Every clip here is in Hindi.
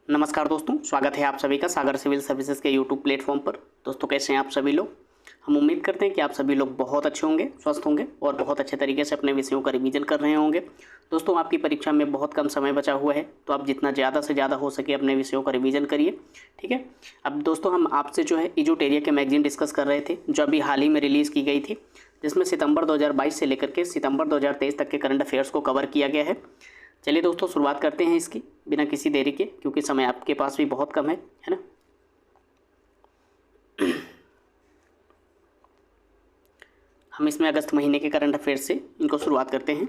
नमस्कार दोस्तों, स्वागत है आप सभी का सागर सिविल सर्विसेज के यूट्यूब प्लेटफॉर्म पर। दोस्तों कैसे हैं आप सभी लोग। हम उम्मीद करते हैं कि आप सभी लोग बहुत अच्छे होंगे, स्वस्थ होंगे और बहुत अच्छे तरीके से अपने विषयों का रिवीजन कर रहे होंगे। दोस्तों आपकी परीक्षा में बहुत कम समय बचा हुआ है, तो आप जितना ज़्यादा से ज़्यादा हो सके अपने विषयों का रिवीजन करिए, ठीक है। अब दोस्तों हम आपसे जो है इजोटेरिया के मैगजीन डिस्कस कर रहे थे, जो अभी हाल ही में रिलीज़ की गई थी, जिसमें सितंबर 2022 से लेकर के सितंबर 2023 तक के करंट अफेयर्स को कवर किया गया है। चलिए दोस्तों शुरुआत करते हैं इसकी बिना किसी देरी के, क्योंकि समय आपके पास भी बहुत कम है ना। हम इसमें अगस्त महीने के करंट अफेयर्स से इनको शुरुआत करते हैं।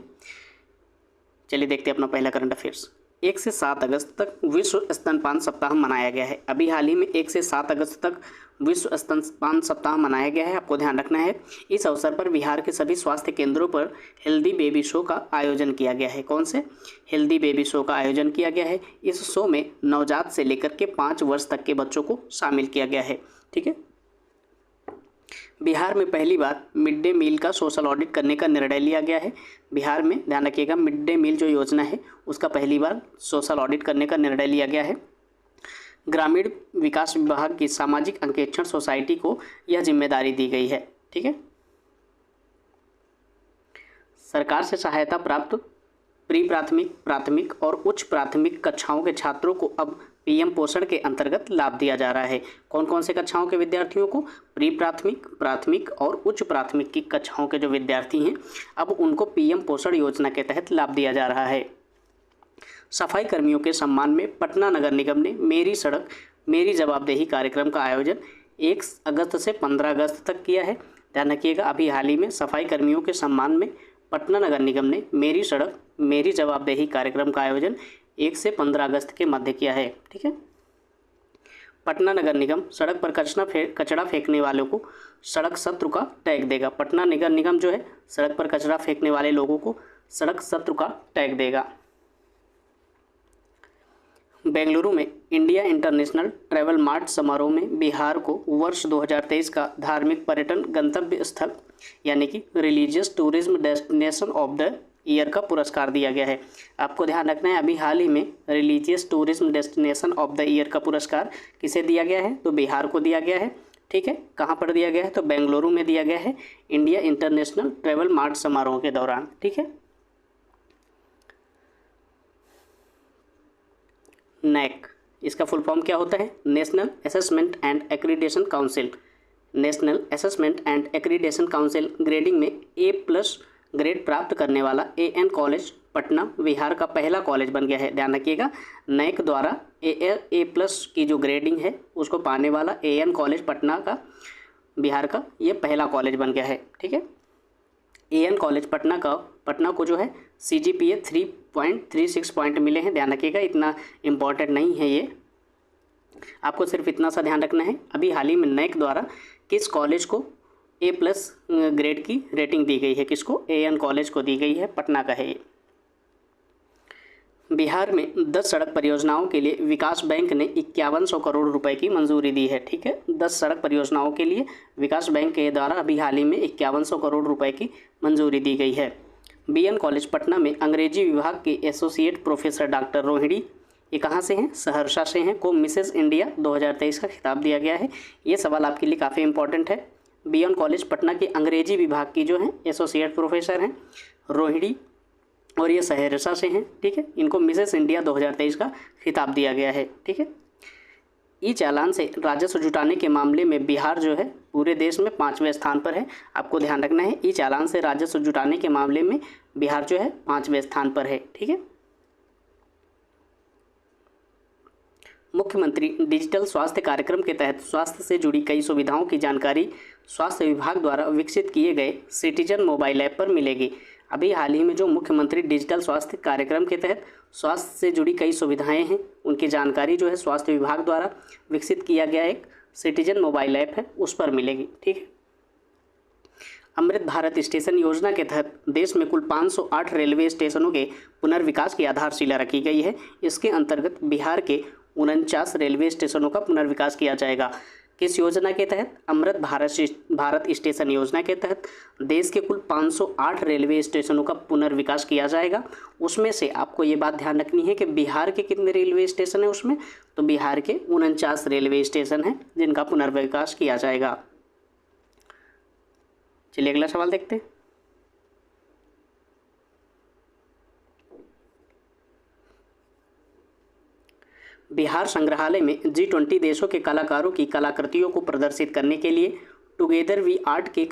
चलिए देखते हैं अपना पहला करंट अफेयर्स। 1 से 7 अगस्त तक विश्व स्तनपान सप्ताह मनाया गया है। अभी हाल ही में 1 से 7 अगस्त तक विश्व स्तनपान सप्ताह मनाया गया है, आपको ध्यान रखना है। इस अवसर पर बिहार के सभी स्वास्थ्य केंद्रों पर हेल्दी बेबी शो का आयोजन किया गया है। कौन से? हेल्दी बेबी शो का आयोजन किया गया है। इस शो में नवजात से लेकर के 5 वर्ष तक के बच्चों को शामिल किया गया है, ठीक है। बिहार में पहली बार मिड डे मील का सोशल ऑडिट करने का निर्णय लिया गया है। बिहार में ध्यान रखिएगा, मिड डे मील जो योजना है उसका पहली बार सोशल ऑडिट करने का निर्णय लिया गया है। ग्रामीण विकास विभाग की सामाजिक अंकेक्षण सोसाइटी को यह जिम्मेदारी दी गई है, ठीक है। सरकार से सहायता प्राप्त प्री प्राथमिक, प्राथमिक और उच्च प्राथमिक कक्षाओं के छात्रों को अब पीएम पोषण के अंतर्गत लाभ दिया जा रहा है। कौन कौन से कक्षाओं के विद्यार्थियों को? प्री प्राथमिक, प्राथमिक और उच्च प्राथमिक की कक्षाओं के जो विद्यार्थी हैं अब उनको पीएम पोषण योजना के तहत लाभ दिया जा रहा है। सफाई कर्मियों के सम्मान में पटना नगर निगम ने मेरी सड़क मेरी जवाबदेही कार्यक्रम का आयोजन 1 अगस्त से 15 अगस्त तक किया है। ध्यान रखिएगा, अभी हाल ही में सफाई कर्मियों के सम्मान में पटना नगर निगम ने मेरी सड़क मेरी जवाबदेही कार्यक्रम का आयोजन 1 से 15 अगस्त के मध्य किया है, ठीक है। पटना नगर निगम सड़क पर कचरा फेंकने वालों को सड़क शत्रु का टैग देगा। पटना नगर निगम जो है सड़क पर कचरा फेंकने वाले लोगों को सड़क शत्रु का टैग देगा। बेंगलुरु में इंडिया इंटरनेशनल ट्रैवल मार्ट समारोह में बिहार को वर्ष 2023 का धार्मिक पर्यटन गंतव्य स्थल यानी कि religious tourism destination of the year का पुरस्कार दिया गया है। आपको ध्यान रखना है, अभी हाल ही में religious tourism destination of the year का पुरस्कार किसे दिया गया है? तो बिहार को दिया गया है, ठीक है। कहाँ पर दिया गया है? तो बेंगलुरु में दिया गया है, इंडिया इंटरनेशनल ट्रैवल मार्ट समारोह के दौरान, ठीक है। नैक, इसका फुल फॉर्म क्या होता है? National assessment and accreditation council. National assessment and accreditation council grading में A+ ग्रेड प्राप्त करने वाला AN कॉलेज पटना बिहार का पहला कॉलेज बन गया है। ध्यान रखिएगा, नैक द्वारा A+ की जो ग्रेडिंग है उसको पाने वाला AN कॉलेज पटना का बिहार का ये पहला कॉलेज बन गया है, ठीक है। AN कॉलेज पटना को जो है CGPA 3.36 पॉइंट मिले हैं। ध्यान रखिएगा, इतना इम्पॉर्टेंट नहीं है ये, आपको सिर्फ इतना सा ध्यान रखना है। अभी हाल ही में नैक द्वारा किस कॉलेज को A+ ग्रेड की रेटिंग दी गई है? किसको? AN कॉलेज को दी गई है, पटना का है ये। बिहार में 10 सड़क परियोजनाओं के लिए विकास बैंक ने 5100 करोड़ रुपए की मंजूरी दी है, ठीक है। 10 सड़क परियोजनाओं के लिए विकास बैंक के द्वारा अभी हाल ही में 5100 करोड़ रुपए की मंजूरी दी गई है। BN कॉलेज पटना में अंग्रेजी विभाग के एसोसिएट प्रोफेसर डॉक्टर रोहिणी, ये कहाँ से हैं? सहरसा से हैं, को मिसेस इंडिया 2023 का खिताब दिया गया है। ये सवाल आपके लिए काफ़ी इंपॉर्टेंट है। BN कॉलेज पटना के अंग्रेजी विभाग की जो हैं एसोसिएट प्रोफेसर हैं रोहिणी और ये सहरसा से हैं, ठीक है। इनको मिसेस इंडिया 2023 का खिताब दिया गया है, ठीक है। ई चालान से राजस्व जुटाने के मामले में बिहार जो है पूरे देश में 5वें स्थान पर है। आपको ध्यान रखना है, ई चालान से राजस्व जुटाने के मामले में बिहार जो है 5वें स्थान पर है, ठीक है। मुख्यमंत्री डिजिटल स्वास्थ्य कार्यक्रम के तहत स्वास्थ्य से जुड़ी कई सुविधाओं की जानकारी स्वास्थ्य विभाग द्वारा विकसित किए गए सिटीजन मोबाइल ऐप पर मिलेगी। अभी हाल ही में जो मुख्यमंत्री डिजिटल स्वास्थ्य कार्यक्रम के तहत स्वास्थ्य से जुड़ी कई सुविधाएं हैं उनकी जानकारी जो है स्वास्थ्य विभाग द्वारा विकसित किया गया एक सिटीजन मोबाइल ऐप है उस पर मिलेगी, ठीक है। अमृत भारत स्टेशन योजना के तहत देश में कुल 508 रेलवे स्टेशनों के पुनर्विकास की आधारशिला रखी गई है। इसके अंतर्गत बिहार के 49 रेलवे स्टेशनों का पुनर्विकास किया जाएगा। किस योजना के तहत? अमृत भारत स्टेशन योजना के तहत देश के कुल 508 रेलवे स्टेशनों का पुनर्विकास किया जाएगा। उसमें से आपको ये बात ध्यान रखनी है कि बिहार के कितने रेलवे स्टेशन हैं उसमें, तो बिहार के 49 रेलवे स्टेशन हैं जिनका पुनर्विकास किया जाएगा। चलिए अगला सवाल देखते हैं। बिहार संग्रहालय में G20 देशों के कलाकारों की कलाकृतियों को प्रदर्शित करने के लिए टुगेदर वी आर्ट के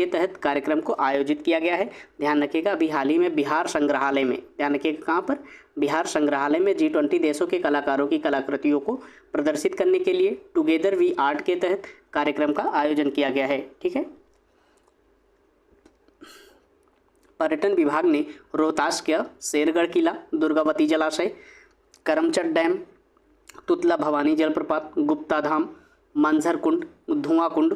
तहत कार्यक्रम को आयोजित किया गया है। ध्यान रखिएगा, अभी हाल ही में बिहार संग्रहालय में, ध्यान रखिएगा कहाँ पर, बिहार संग्रहालय में G20 देशों के कलाकारों की कलाकृतियों को प्रदर्शित करने के लिए टुगेदर वी आर्ट के तहत कार्यक्रम का आयोजन किया गया है। ठीक है। पर्यटन विभाग ने रोहतास का शेरगढ़ किला, दुर्गावती जलाशय, करमचट डैम, तुतला भवानी जलप्रपात, गुप्ता धाम, मांझर कुंड, धुआं कुंड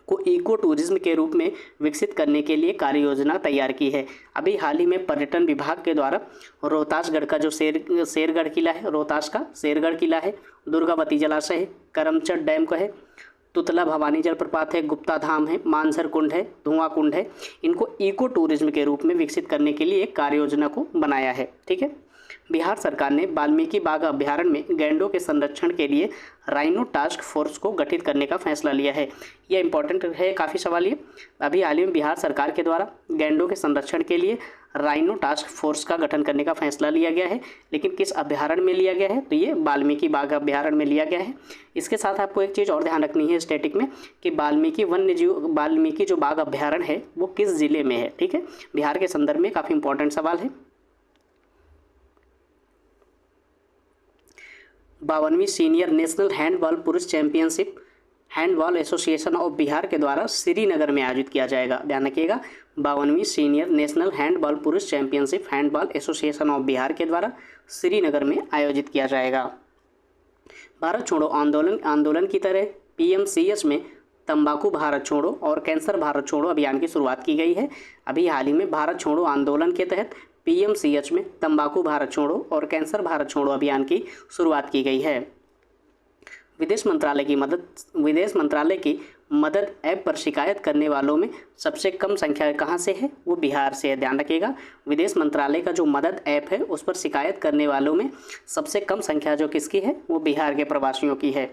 को इको टूरिज्म के रूप में विकसित करने के लिए कार्य योजना तैयार की है। अभी हाल ही में पर्यटन विभाग के द्वारा रोहतासगढ़ का जो शेरगढ़ किला है, रोहतास का शेरगढ़ किला है, दुर्गावती जलाशय है, करमचट डैम का है, तुतला भवानी जलप्रपात है, गुप्ता धाम है, मांझर कुंड है, धुआं कुंड है, इनको इको टूरिज्म के रूप में विकसित करने के लिए एक कार्य योजना को बनाया है। ठीक है। बिहार सरकार ने वाल्मीकि बाघ अभ्यारण्य में गैंडों के संरक्षण के लिए राइनो टास्क फोर्स को गठित करने का फैसला लिया है। यह इंपॉर्टेंट है, काफ़ी सवाल ये। अभी हाल ही में बिहार सरकार के द्वारा गैंडों के संरक्षण के लिए राइनो टास्क फोर्स का गठन करने का फैसला लिया गया है, लेकिन किस अभ्यारण्य में लिया गया है, तो ये वाल्मीकि बाघ अभ्यारण्य में लिया गया है। इसके साथ आपको एक चीज़ और ध्यान रखनी है स्टैटिक में कि वाल्मीकि जो बाघ अभ्यारण्य है वो किस जिले में है। ठीक है, बिहार के संदर्भ में काफ़ी इंपॉर्टेंट सवाल है। 52वीं सीनियर नेशनल हैंडबॉल पुरुष championship handball association of Bihar के द्वारा श्रीनगर में आयोजित किया जाएगा। ध्यान रखिएगा, 52वीं सीनियर नेशनल हैंडबॉल पुरुष championship handball association of Bihar के द्वारा श्रीनगर में आयोजित किया जाएगा। भारत छोड़ो आंदोलन की तरह PMCH में तंबाकू भारत छोड़ो और कैंसर भारत छोड़ो अभियान की शुरुआत की गई है। अभी हाल ही में भारत छोड़ो आंदोलन के तहत PMCH में तंबाकू भारत छोड़ो और कैंसर भारत छोड़ो अभियान की शुरुआत की गई है। विदेश मंत्रालय की मदद ऐप पर शिकायत करने वालों में सबसे कम संख्या कहां से है, वो बिहार से है। ध्यान रखिएगा, विदेश मंत्रालय का जो मदद ऐप है उस पर शिकायत करने वालों में सबसे कम संख्या जो किसकी है, वो बिहार के प्रवासियों की है।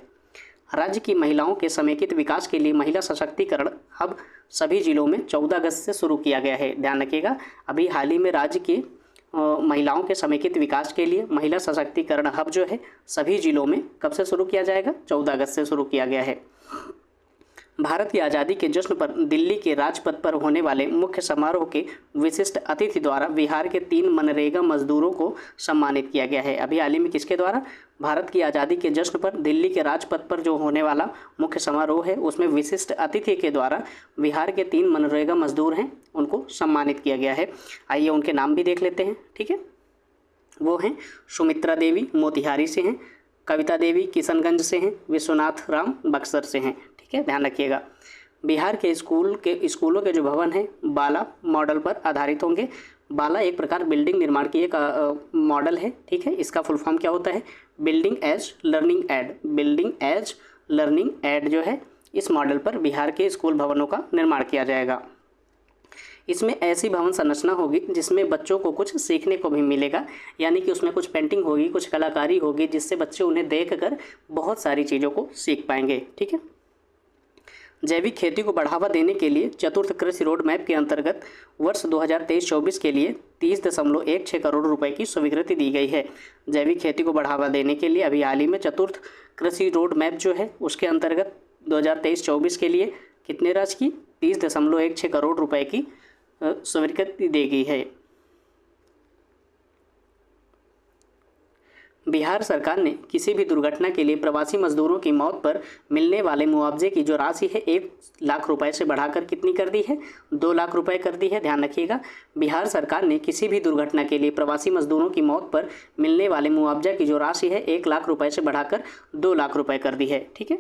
राज्य की महिलाओं के समेकित विकास के लिए महिला सशक्तिकरण हब सभी जिलों में 14 अगस्त से शुरू किया गया है। ध्यान रखिएगा, अभी हाल ही में राज्य की महिलाओं के समेकित विकास के लिए महिला सशक्तिकरण हब जो है सभी जिलों में कब से शुरू किया जाएगा, 14 अगस्त से शुरू किया गया है। भारत की आज़ादी के जश्न पर दिल्ली के राजपथ पर होने वाले मुख्य समारोह के विशिष्ट अतिथि द्वारा बिहार के 3 मनरेगा मजदूरों को सम्मानित किया गया है। अभी हाल ही में किसके द्वारा, भारत की आज़ादी के जश्न पर दिल्ली के राजपथ पर जो होने वाला मुख्य समारोह है उसमें विशिष्ट अतिथि के द्वारा बिहार के 3 मनरेगा मजदूर हैं उनको सम्मानित किया गया है। आइए उनके नाम भी देख लेते हैं। ठीक है, वो हैं सुमित्रा देवी मोतिहारी से हैं, कविता देवी किशनगंज से हैं, विश्वनाथ राम बक्सर से हैं। ठीक है, ध्यान रखिएगा। बिहार के स्कूलों के जो भवन हैं बाला मॉडल पर आधारित होंगे। बाला एक प्रकार बिल्डिंग निर्माण की एक मॉडल है। ठीक है, इसका फुल फॉर्म क्या होता है, building as learning aid. Building as learning aid जो है इस मॉडल पर बिहार के स्कूल भवनों का निर्माण किया जाएगा। इसमें ऐसी भवन संरचना होगी जिसमें बच्चों को कुछ सीखने को भी मिलेगा, यानी कि उसमें कुछ पेंटिंग होगी, कुछ कलाकारी होगी जिससे बच्चे उन्हें देखकर बहुत सारी चीज़ों को सीख पाएंगे। ठीक है, जैविक खेती को बढ़ावा देने के लिए चतुर्थ कृषि रोड मैप के अंतर्गत वर्ष 2023-24 के लिए 30.16 करोड़ रुपए की स्वीकृति दी गई है। जैविक खेती को बढ़ावा देने के लिए अभी हाल ही में चतुर्थ कृषि रोड मैप जो है उसके अंतर्गत 2023-24 के लिए कितने राशि की 30.16 करोड़ रुपए की स्वीकृति दी गई है। बिहार सरकार ने किसी भी दुर्घटना के लिए प्रवासी मजदूरों की मौत पर मिलने वाले मुआवजे की जो राशि है 1 लाख रुपए से बढ़ाकर कितनी कर दी है, 2 लाख रुपए कर दी है। ध्यान रखिएगा, बिहार सरकार ने किसी भी दुर्घटना के लिए प्रवासी मजदूरों की मौत पर मिलने वाले मुआवजा की जो राशि है 1 लाख रुपए से बढ़ाकर 2 लाख रुपए कर दी है। ठीक है,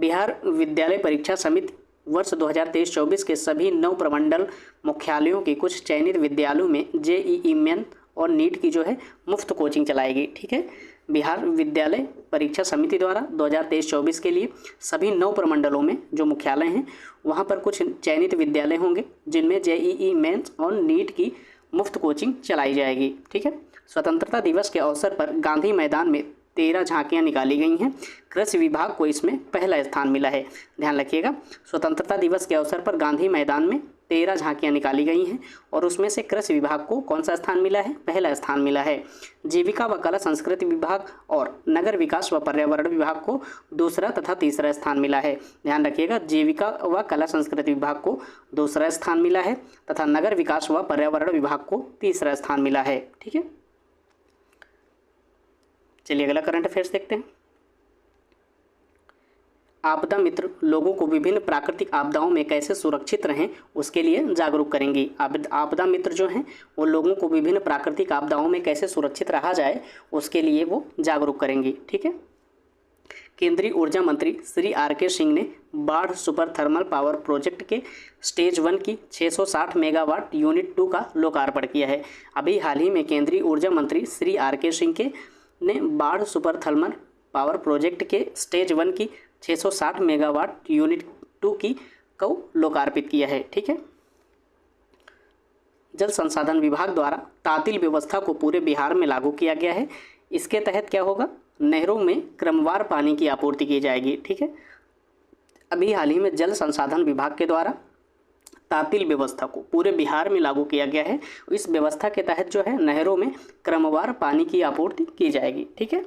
बिहार विद्यालय परीक्षा समिति वर्ष 2023-24 के सभी 9 प्रमंडल मुख्यालयों के कुछ चयनित विद्यालयों में JEE मेन और नीट की जो है मुफ्त कोचिंग चलाएगी। ठीक है, बिहार विद्यालय परीक्षा समिति द्वारा 2023-24 के लिए सभी 9 प्रमंडलों में जो मुख्यालय हैं वहाँ पर कुछ चयनित विद्यालय होंगे जिनमें जेईई मेंस और नीट की मुफ्त कोचिंग चलाई जाएगी। ठीक है, स्वतंत्रता दिवस के अवसर पर गांधी मैदान में 13 झांकियाँ निकाली गई हैं। कृषि विभाग को इसमें पहला स्थान मिला है। ध्यान रखिएगा, स्वतंत्रता दिवस के अवसर पर गांधी मैदान में 13 झांकियाँ निकाली गई हैं और उसमें से कृषि विभाग को कौन सा स्थान मिला है? पहला स्थान मिला है। जीविका व कला संस्कृति विभाग और नगर विकास व पर्यावरण विभाग को दूसरा तथा तीसरा स्थान मिला है। ध्यान रखिएगा, जीविका व कला संस्कृति विभाग को दूसरा स्थान मिला है तथा नगर विकास व पर्यावरण विभाग को तीसरा स्थान मिला है। ठीक है, चलिए अगला करंट अफेयर्स देखते हैं। आपदा मित्र लोगों को विभिन्न प्राकृतिक आपदाओं में कैसे सुरक्षित रहें उसके लिए जागरूक करेंगी। आपदा मित्र जो हैं वो लोगों को विभिन्न प्राकृतिक आपदाओं में कैसे सुरक्षित रहा जाए उसके लिए वो जागरूक करेंगी। ठीक है, केंद्रीय ऊर्जा मंत्री श्री आर.के. सिंह ने बाढ़ सुपर थर्मल पावर प्रोजेक्ट के स्टेज 1 की 660 मेगावाट यूनिट 2 का लोकार्पण किया है। अभी हाल ही में केंद्रीय ऊर्जा मंत्री श्री आर.के. सिंह ने बाढ़ सुपर थर्मल पावर प्रोजेक्ट के स्टेज 1 की 660 मेगावाट यूनिट 2 को लोकार्पित किया है। ठीक है, जल संसाधन विभाग द्वारा तातील व्यवस्था को पूरे बिहार में लागू किया गया है। इसके तहत क्या होगा? नहरों में क्रमवार पानी की आपूर्ति की जाएगी। ठीक है, अभी हाल ही में जल संसाधन विभाग के द्वारा तातील व्यवस्था को पूरे बिहार में लागू किया गया है। इस व्यवस्था के तहत जो है नहरों में क्रमवार पानी की आपूर्ति की जाएगी। ठीक है,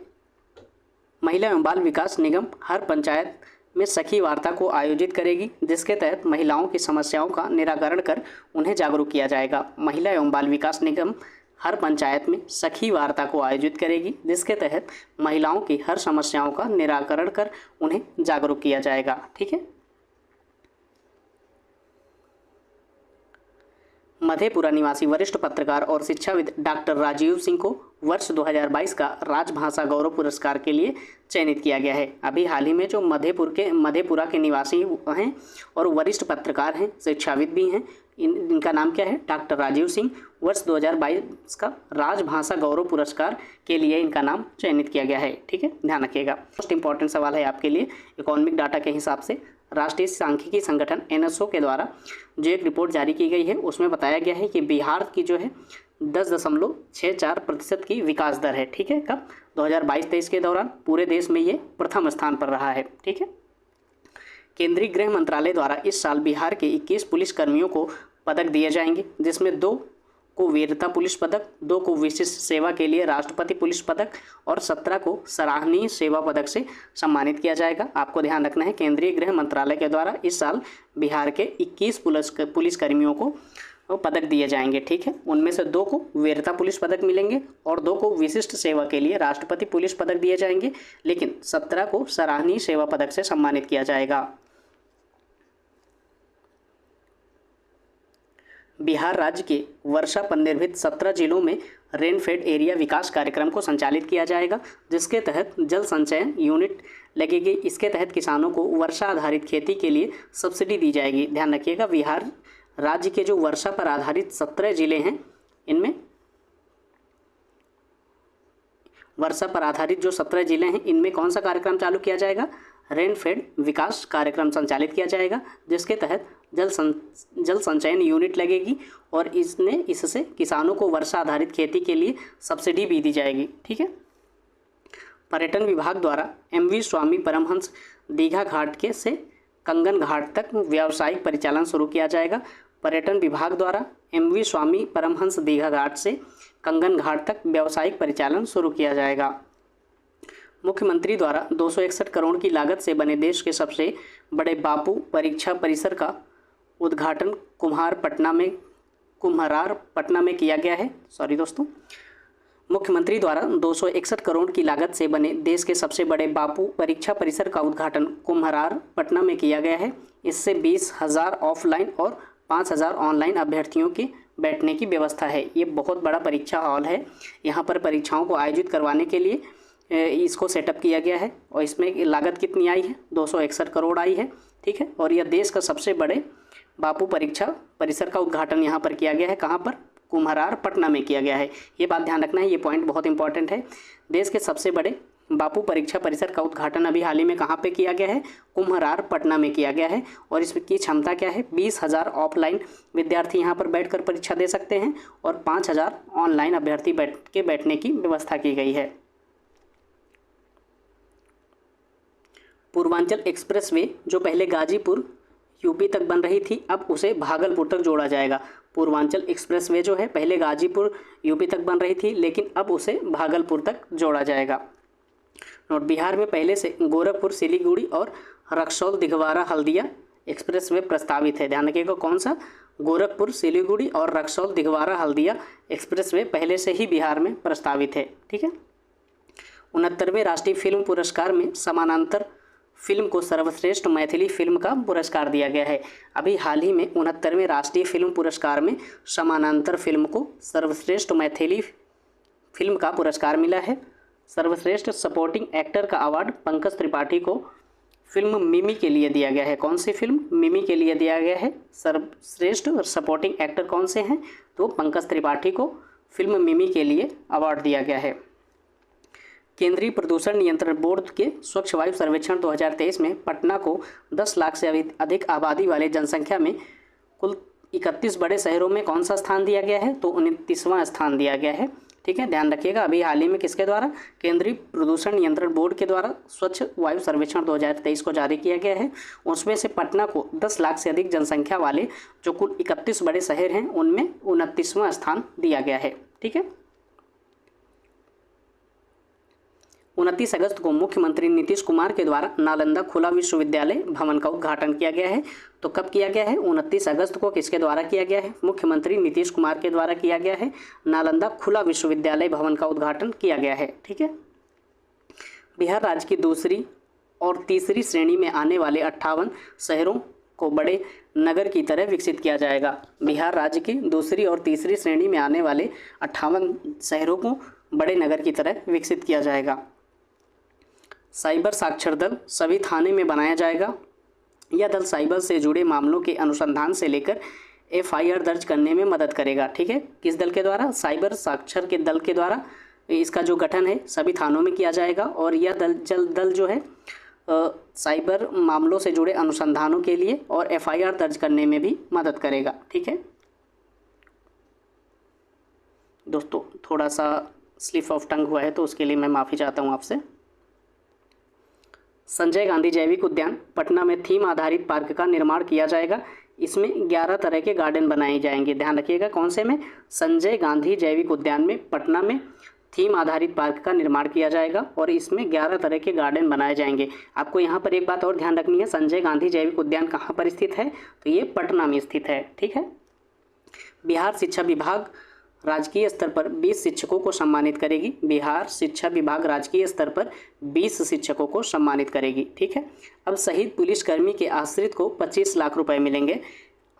महिला एवं बाल विकास निगम हर पंचायत में सखी वार्ता को आयोजित करेगी जिसके तहत महिलाओं की समस्याओं का निराकरण कर उन्हें जागरूक किया जाएगा। महिला एवं बाल विकास निगम हर पंचायत में सखी वार्ता को आयोजित करेगी जिसके तहत महिलाओं की हर समस्याओं का निराकरण कर उन्हें जागरूक किया जाएगा। ठीक है, मधेपुरा निवासी वरिष्ठ पत्रकार और शिक्षाविद डॉक्टर राजीव सिंह को वर्ष 2022 का राजभाषा गौरव पुरस्कार के लिए चयनित किया गया है। अभी हाल ही में जो मधेपुरा के निवासी हैं और वरिष्ठ पत्रकार हैं, शिक्षाविद भी हैं, इनका नाम क्या है? डॉक्टर राजीव सिंह। वर्ष 2022 का राजभाषा गौरव पुरस्कार के लिए इनका नाम चयनित किया गया है। ठीक है, ध्यान रखिएगा। मोस्ट इंपॉर्टेंट सवाल है आपके लिए। इकोनॉमिक डाटा के हिसाब से राष्ट्रीय सांख्यिकी संगठन NSO के द्वारा जो एक रिपोर्ट जारी की गई है उसमें बताया गया है कि बिहार की जो है 10.64% की विकास दर है। ठीक है, कब? 2022-23 के दौरान पूरे देश में ये प्रथम स्थान पर रहा है। ठीक है, केंद्रीय गृह मंत्रालय द्वारा इस साल बिहार के 21 पुलिस कर्मियों को पदक दिए जाएंगे जिसमें 2 को वीरता पुलिस पदक, 2 को विशिष्ट सेवा के लिए राष्ट्रपति पुलिस पदक और 17 को सराहनीय सेवा पदक से सम्मानित किया जाएगा। आपको ध्यान रखना है, केंद्रीय गृह मंत्रालय के द्वारा इस साल बिहार के 21 पुलिस कर्मियों को पदक दिए जाएंगे। ठीक है, उनमें से 2 को वीरता पुलिस पदक मिलेंगे और 2 को विशिष्ट सेवा के लिए राष्ट्रपति पुलिस पदक दिए जाएंगे, लेकिन 17 को सराहनीय सेवा पदक से सम्मानित किया जाएगा। बिहार राज्य के वर्षा पर निर्मित 17 जिलों में रेनफेड एरिया विकास कार्यक्रम को संचालित किया जाएगा जिसके तहत जल संचयन यूनिट लगेगी। इसके तहत किसानों को वर्षा आधारित खेती के लिए सब्सिडी दी जाएगी। ध्यान रखिएगा, बिहार राज्य के जो वर्षा पर आधारित 17 जिले हैं इनमें वर्षा पर आधारित जो 17 जिले हैं इनमें कौन सा कार्यक्रम चालू किया जाएगा? रेनफेड विकास कार्यक्रम संचालित किया जाएगा जिसके तहत जल संचयन यूनिट लगेगी और इससे किसानों को वर्षा आधारित खेती के लिए सब्सिडी भी दी जाएगी। ठीक है, पर्यटन विभाग द्वारा MV स्वामी परमहंस दीघा घाट से कंगन घाट तक व्यावसायिक परिचालन शुरू किया जाएगा। पर्यटन विभाग द्वारा MV स्वामी परमहंस दीघा घाट से कंगन घाट तक व्यावसायिक परिचालन शुरू किया जाएगा। मुख्यमंत्री द्वारा 261 करोड़ की लागत से बने देश के सबसे बड़े बापू परीक्षा परिसर का उद्घाटन कुम्हार पटना में किया गया है। मुख्यमंत्री द्वारा 261 करोड़ की लागत से बने देश के सबसे बड़े बापू परीक्षा परिसर का उद्घाटन कुम्हार पटना में किया गया है। इससे 20,000 ऑफलाइन और 5,000 ऑनलाइन अभ्यर्थियों के बैठने की व्यवस्था है। ये बहुत बड़ा परीक्षा हॉल है। यहाँ पर परीक्षाओं को आयोजित करवाने के लिए इसको सेटअप किया गया है और इसमें लागत कितनी आई है? 261 करोड़ आई है। ठीक है, और यह देश का सबसे बड़े बापू परीक्षा परिसर का उद्घाटन यहाँ पर किया गया है। कहाँ पर? कुम्हरार पटना में किया गया है। ये बात ध्यान रखना है, ये पॉइंट बहुत इंपॉर्टेंट है। देश के सबसे बड़े बापू परीक्षा परिसर का उद्घाटन अभी हाल ही में कहाँ पे किया गया है? कुम्हरार पटना में किया गया है। और इसकी क्षमता क्या है? 20,000 ऑफलाइन विद्यार्थी यहाँ पर बैठकर परीक्षा दे सकते हैं और 5,000 ऑनलाइन अभ्यर्थी बैठने की व्यवस्था की गई है। पूर्वांचल एक्सप्रेसवे जो पहले गाजीपुर यूपी तक बन रही थी, अब उसे भागलपुर तक जोड़ा जाएगा। पूर्वांचल एक्सप्रेसवे जो है पहले गाजीपुर यूपी तक बन रही थी, लेकिन अब उसे भागलपुर तक जोड़ा जाएगा। नोट, बिहार में पहले से गोरखपुर सिलीगुड़ी और रक्सौल दिघवारा हल्दिया एक्सप्रेसवे प्रस्तावित है। ध्यान रखिएगा, कौन सा? गोरखपुर सिलीगुड़ी और रक्सौल दिघवारा हल्दिया एक्सप्रेसवे पहले से ही बिहार में प्रस्तावित है। ठीक है। 69वें राष्ट्रीय फिल्म पुरस्कार में समानांतर फिल्म को सर्वश्रेष्ठ मैथिली फिल्म का पुरस्कार दिया गया है। अभी हाल ही में 69वें राष्ट्रीय फिल्म पुरस्कार में समानांतर फिल्म को सर्वश्रेष्ठ मैथिली फिल्म का पुरस्कार मिला है। सर्वश्रेष्ठ सपोर्टिंग एक्टर का अवार्ड पंकज त्रिपाठी को फिल्म मिमी के लिए दिया गया है। कौन सी फिल्म? मिमी के लिए दिया गया है। सर्वश्रेष्ठ सपोर्टिंग एक्टर कौन से हैं? तो पंकज त्रिपाठी को फिल्म मिमी के लिए अवार्ड दिया गया है। केंद्रीय प्रदूषण नियंत्रण बोर्ड के स्वच्छ वायु सर्वेक्षण 2023 में पटना को 10 लाख से अधिक आबादी वाले जनसंख्या में कुल 31 बड़े शहरों में कौन सा स्थान दिया गया है? तो 29वां स्थान दिया गया है। ठीक है, ध्यान रखिएगा। अभी हाल ही में किसके द्वारा? केंद्रीय प्रदूषण नियंत्रण बोर्ड के द्वारा स्वच्छ वायु सर्वेक्षण 2023 को जारी किया गया है। उसमें से पटना को 10 लाख से अधिक जनसंख्या वाले जो कुल 31 बड़े शहर हैं उनमें 29वां स्थान दिया गया है। ठीक है। 29 अगस्त को मुख्यमंत्री नीतीश कुमार के द्वारा नालंदा खुला विश्वविद्यालय भवन का उद्घाटन किया गया है। तो कब किया गया है? 29 अगस्त को किसके द्वारा किया गया है? मुख्यमंत्री नीतीश कुमार के द्वारा किया गया है। नालंदा खुला विश्वविद्यालय भवन का उद्घाटन किया गया है। ठीक है। बिहार राज्य की दूसरी और तीसरी श्रेणी में आने वाले 58 शहरों को बड़े नगर की तरह विकसित किया जाएगा। बिहार राज्य की दूसरी और तीसरी श्रेणी में आने वाले 58 शहरों को बड़े नगर की तरह विकसित किया जाएगा। साइबर साक्षर दल सभी थाने में बनाया जाएगा। यह दल साइबर से जुड़े मामलों के अनुसंधान से लेकर FIR दर्ज करने में मदद करेगा। ठीक है। किस दल के द्वारा? साइबर साक्षर के दल के द्वारा इसका जो गठन है सभी थानों में किया जाएगा और यह दल जो है साइबर मामलों से जुड़े अनुसंधानों के लिए और FIR दर्ज करने में भी मदद करेगा। ठीक है दोस्तों, थोड़ा सा स्लिप ऑफ टंग हुआ है तो उसके लिए मैं माफ़ी चाहता हूँ आपसे। संजय गांधी जैविक उद्यान पटना में थीम आधारित पार्क का निर्माण किया जाएगा। इसमें 11 तरह के गार्डन बनाए जाएंगे। ध्यान रखिएगा, कौन से में? संजय गांधी जैविक उद्यान में पटना में थीम आधारित पार्क का निर्माण किया जाएगा और इसमें 11 तरह के गार्डन बनाए जाएंगे। आपको यहाँ पर एक बात और ध्यान रखनी है, संजय गांधी जैविक उद्यान कहाँ पर स्थित है? तो ये पटना में स्थित है। ठीक है। बिहार शिक्षा विभाग राजकीय स्तर पर 20 शिक्षकों को सम्मानित करेगी। बिहार शिक्षा विभाग राजकीय स्तर पर 20 शिक्षकों को सम्मानित करेगी। ठीक है। अब शहीद पुलिसकर्मी के आश्रित को 25 लाख रुपए मिलेंगे।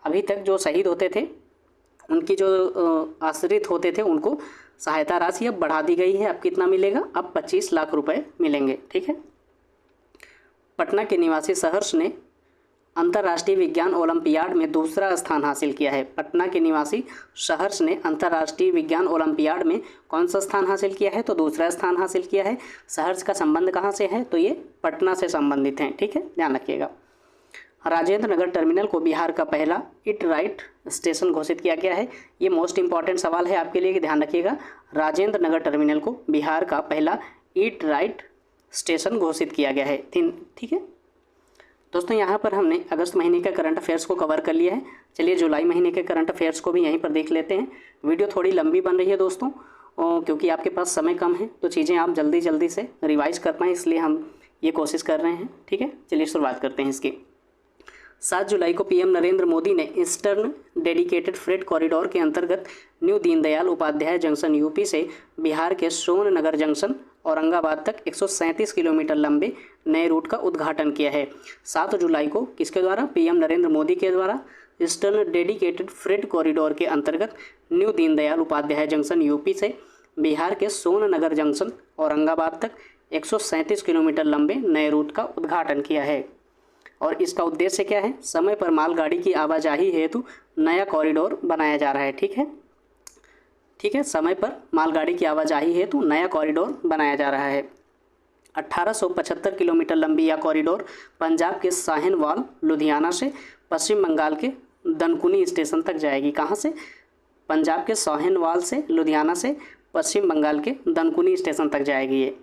अभी तक जो शहीद होते थे उनकी जो आश्रित होते थे उनको सहायता राशि अब बढ़ा दी गई है। अब कितना मिलेगा? अब 25 लाख रुपए मिलेंगे। ठीक है। पटना के निवासी सहर्ष ने अंतर्राष्ट्रीय विज्ञान ओलंपियाड में दूसरा स्थान हासिल किया है। पटना के निवासी सहर्ष ने अंतर्राष्ट्रीय विज्ञान ओलंपियाड में कौन सा स्थान हासिल किया है? तो दूसरा स्थान हासिल किया है। सहर्ष का संबंध कहाँ से है? तो ये पटना से संबंधित हैं। ठीक है, ध्यान रखिएगा। राजेंद्र नगर टर्मिनल को बिहार का पहला ईट राइट स्टेशन घोषित किया गया है। ये मोस्ट इंपॉर्टेंट सवाल है आपके लिए कि ध्यान रखिएगा। राजेंद्र नगर टर्मिनल को बिहार का पहला ईट राइट स्टेशन घोषित किया गया है। ठीक है दोस्तों, यहाँ पर हमने अगस्त महीने के करंट अफेयर्स को कवर कर लिया है। चलिए जुलाई महीने के करंट अफेयर्स को भी यहीं पर देख लेते हैं। वीडियो थोड़ी लंबी बन रही है दोस्तों, क्योंकि आपके पास समय कम है तो चीज़ें आप जल्दी से रिवाइज कर पाएँ, इसलिए हम ये कोशिश कर रहे हैं। ठीक है, चलिए शुरुआत करते हैं इसकी। 7 जुलाई को पीएम नरेंद्र मोदी ने ईस्टर्न डेडिकेटेड फ्रेट कॉरिडोर के अंतर्गत new Deendayal Upadhyay junction UP से बिहार के सोन नगर जंक्शन औरंगाबाद तक 137 किलोमीटर लंबे नए रूट का उद्घाटन किया है। 7 जुलाई को किसके द्वारा? पीएम नरेंद्र मोदी के द्वारा ईस्टर्न डेडिकेटेड फ्रेट कॉरिडोर के अंतर्गत new Deendayal Upadhyay junction UP से बिहार के सोन नगर जंक्शन औरंगाबाद तक 137 किलोमीटर लंबे नए रूट का उद्घाटन किया है। और इसका उद्देश्य क्या है? समय पर मालगाड़ी की आवाजाही हेतु नया कॉरिडोर बनाया जा रहा है। ठीक है, ठीक है। समय पर मालगाड़ी की आवाजाही हेतु नया कॉरिडोर बनाया जा रहा है। 1875 किलोमीटर लंबी यह कॉरिडोर पंजाब के साहिनवाल लुधियाना से पश्चिम बंगाल के दनकुनी स्टेशन तक जाएगी। कहाँ से? पंजाब के साहिनवाल से लुधियाना से पश्चिम बंगाल के दनकुनी स्टेशन तक जाएगी ये।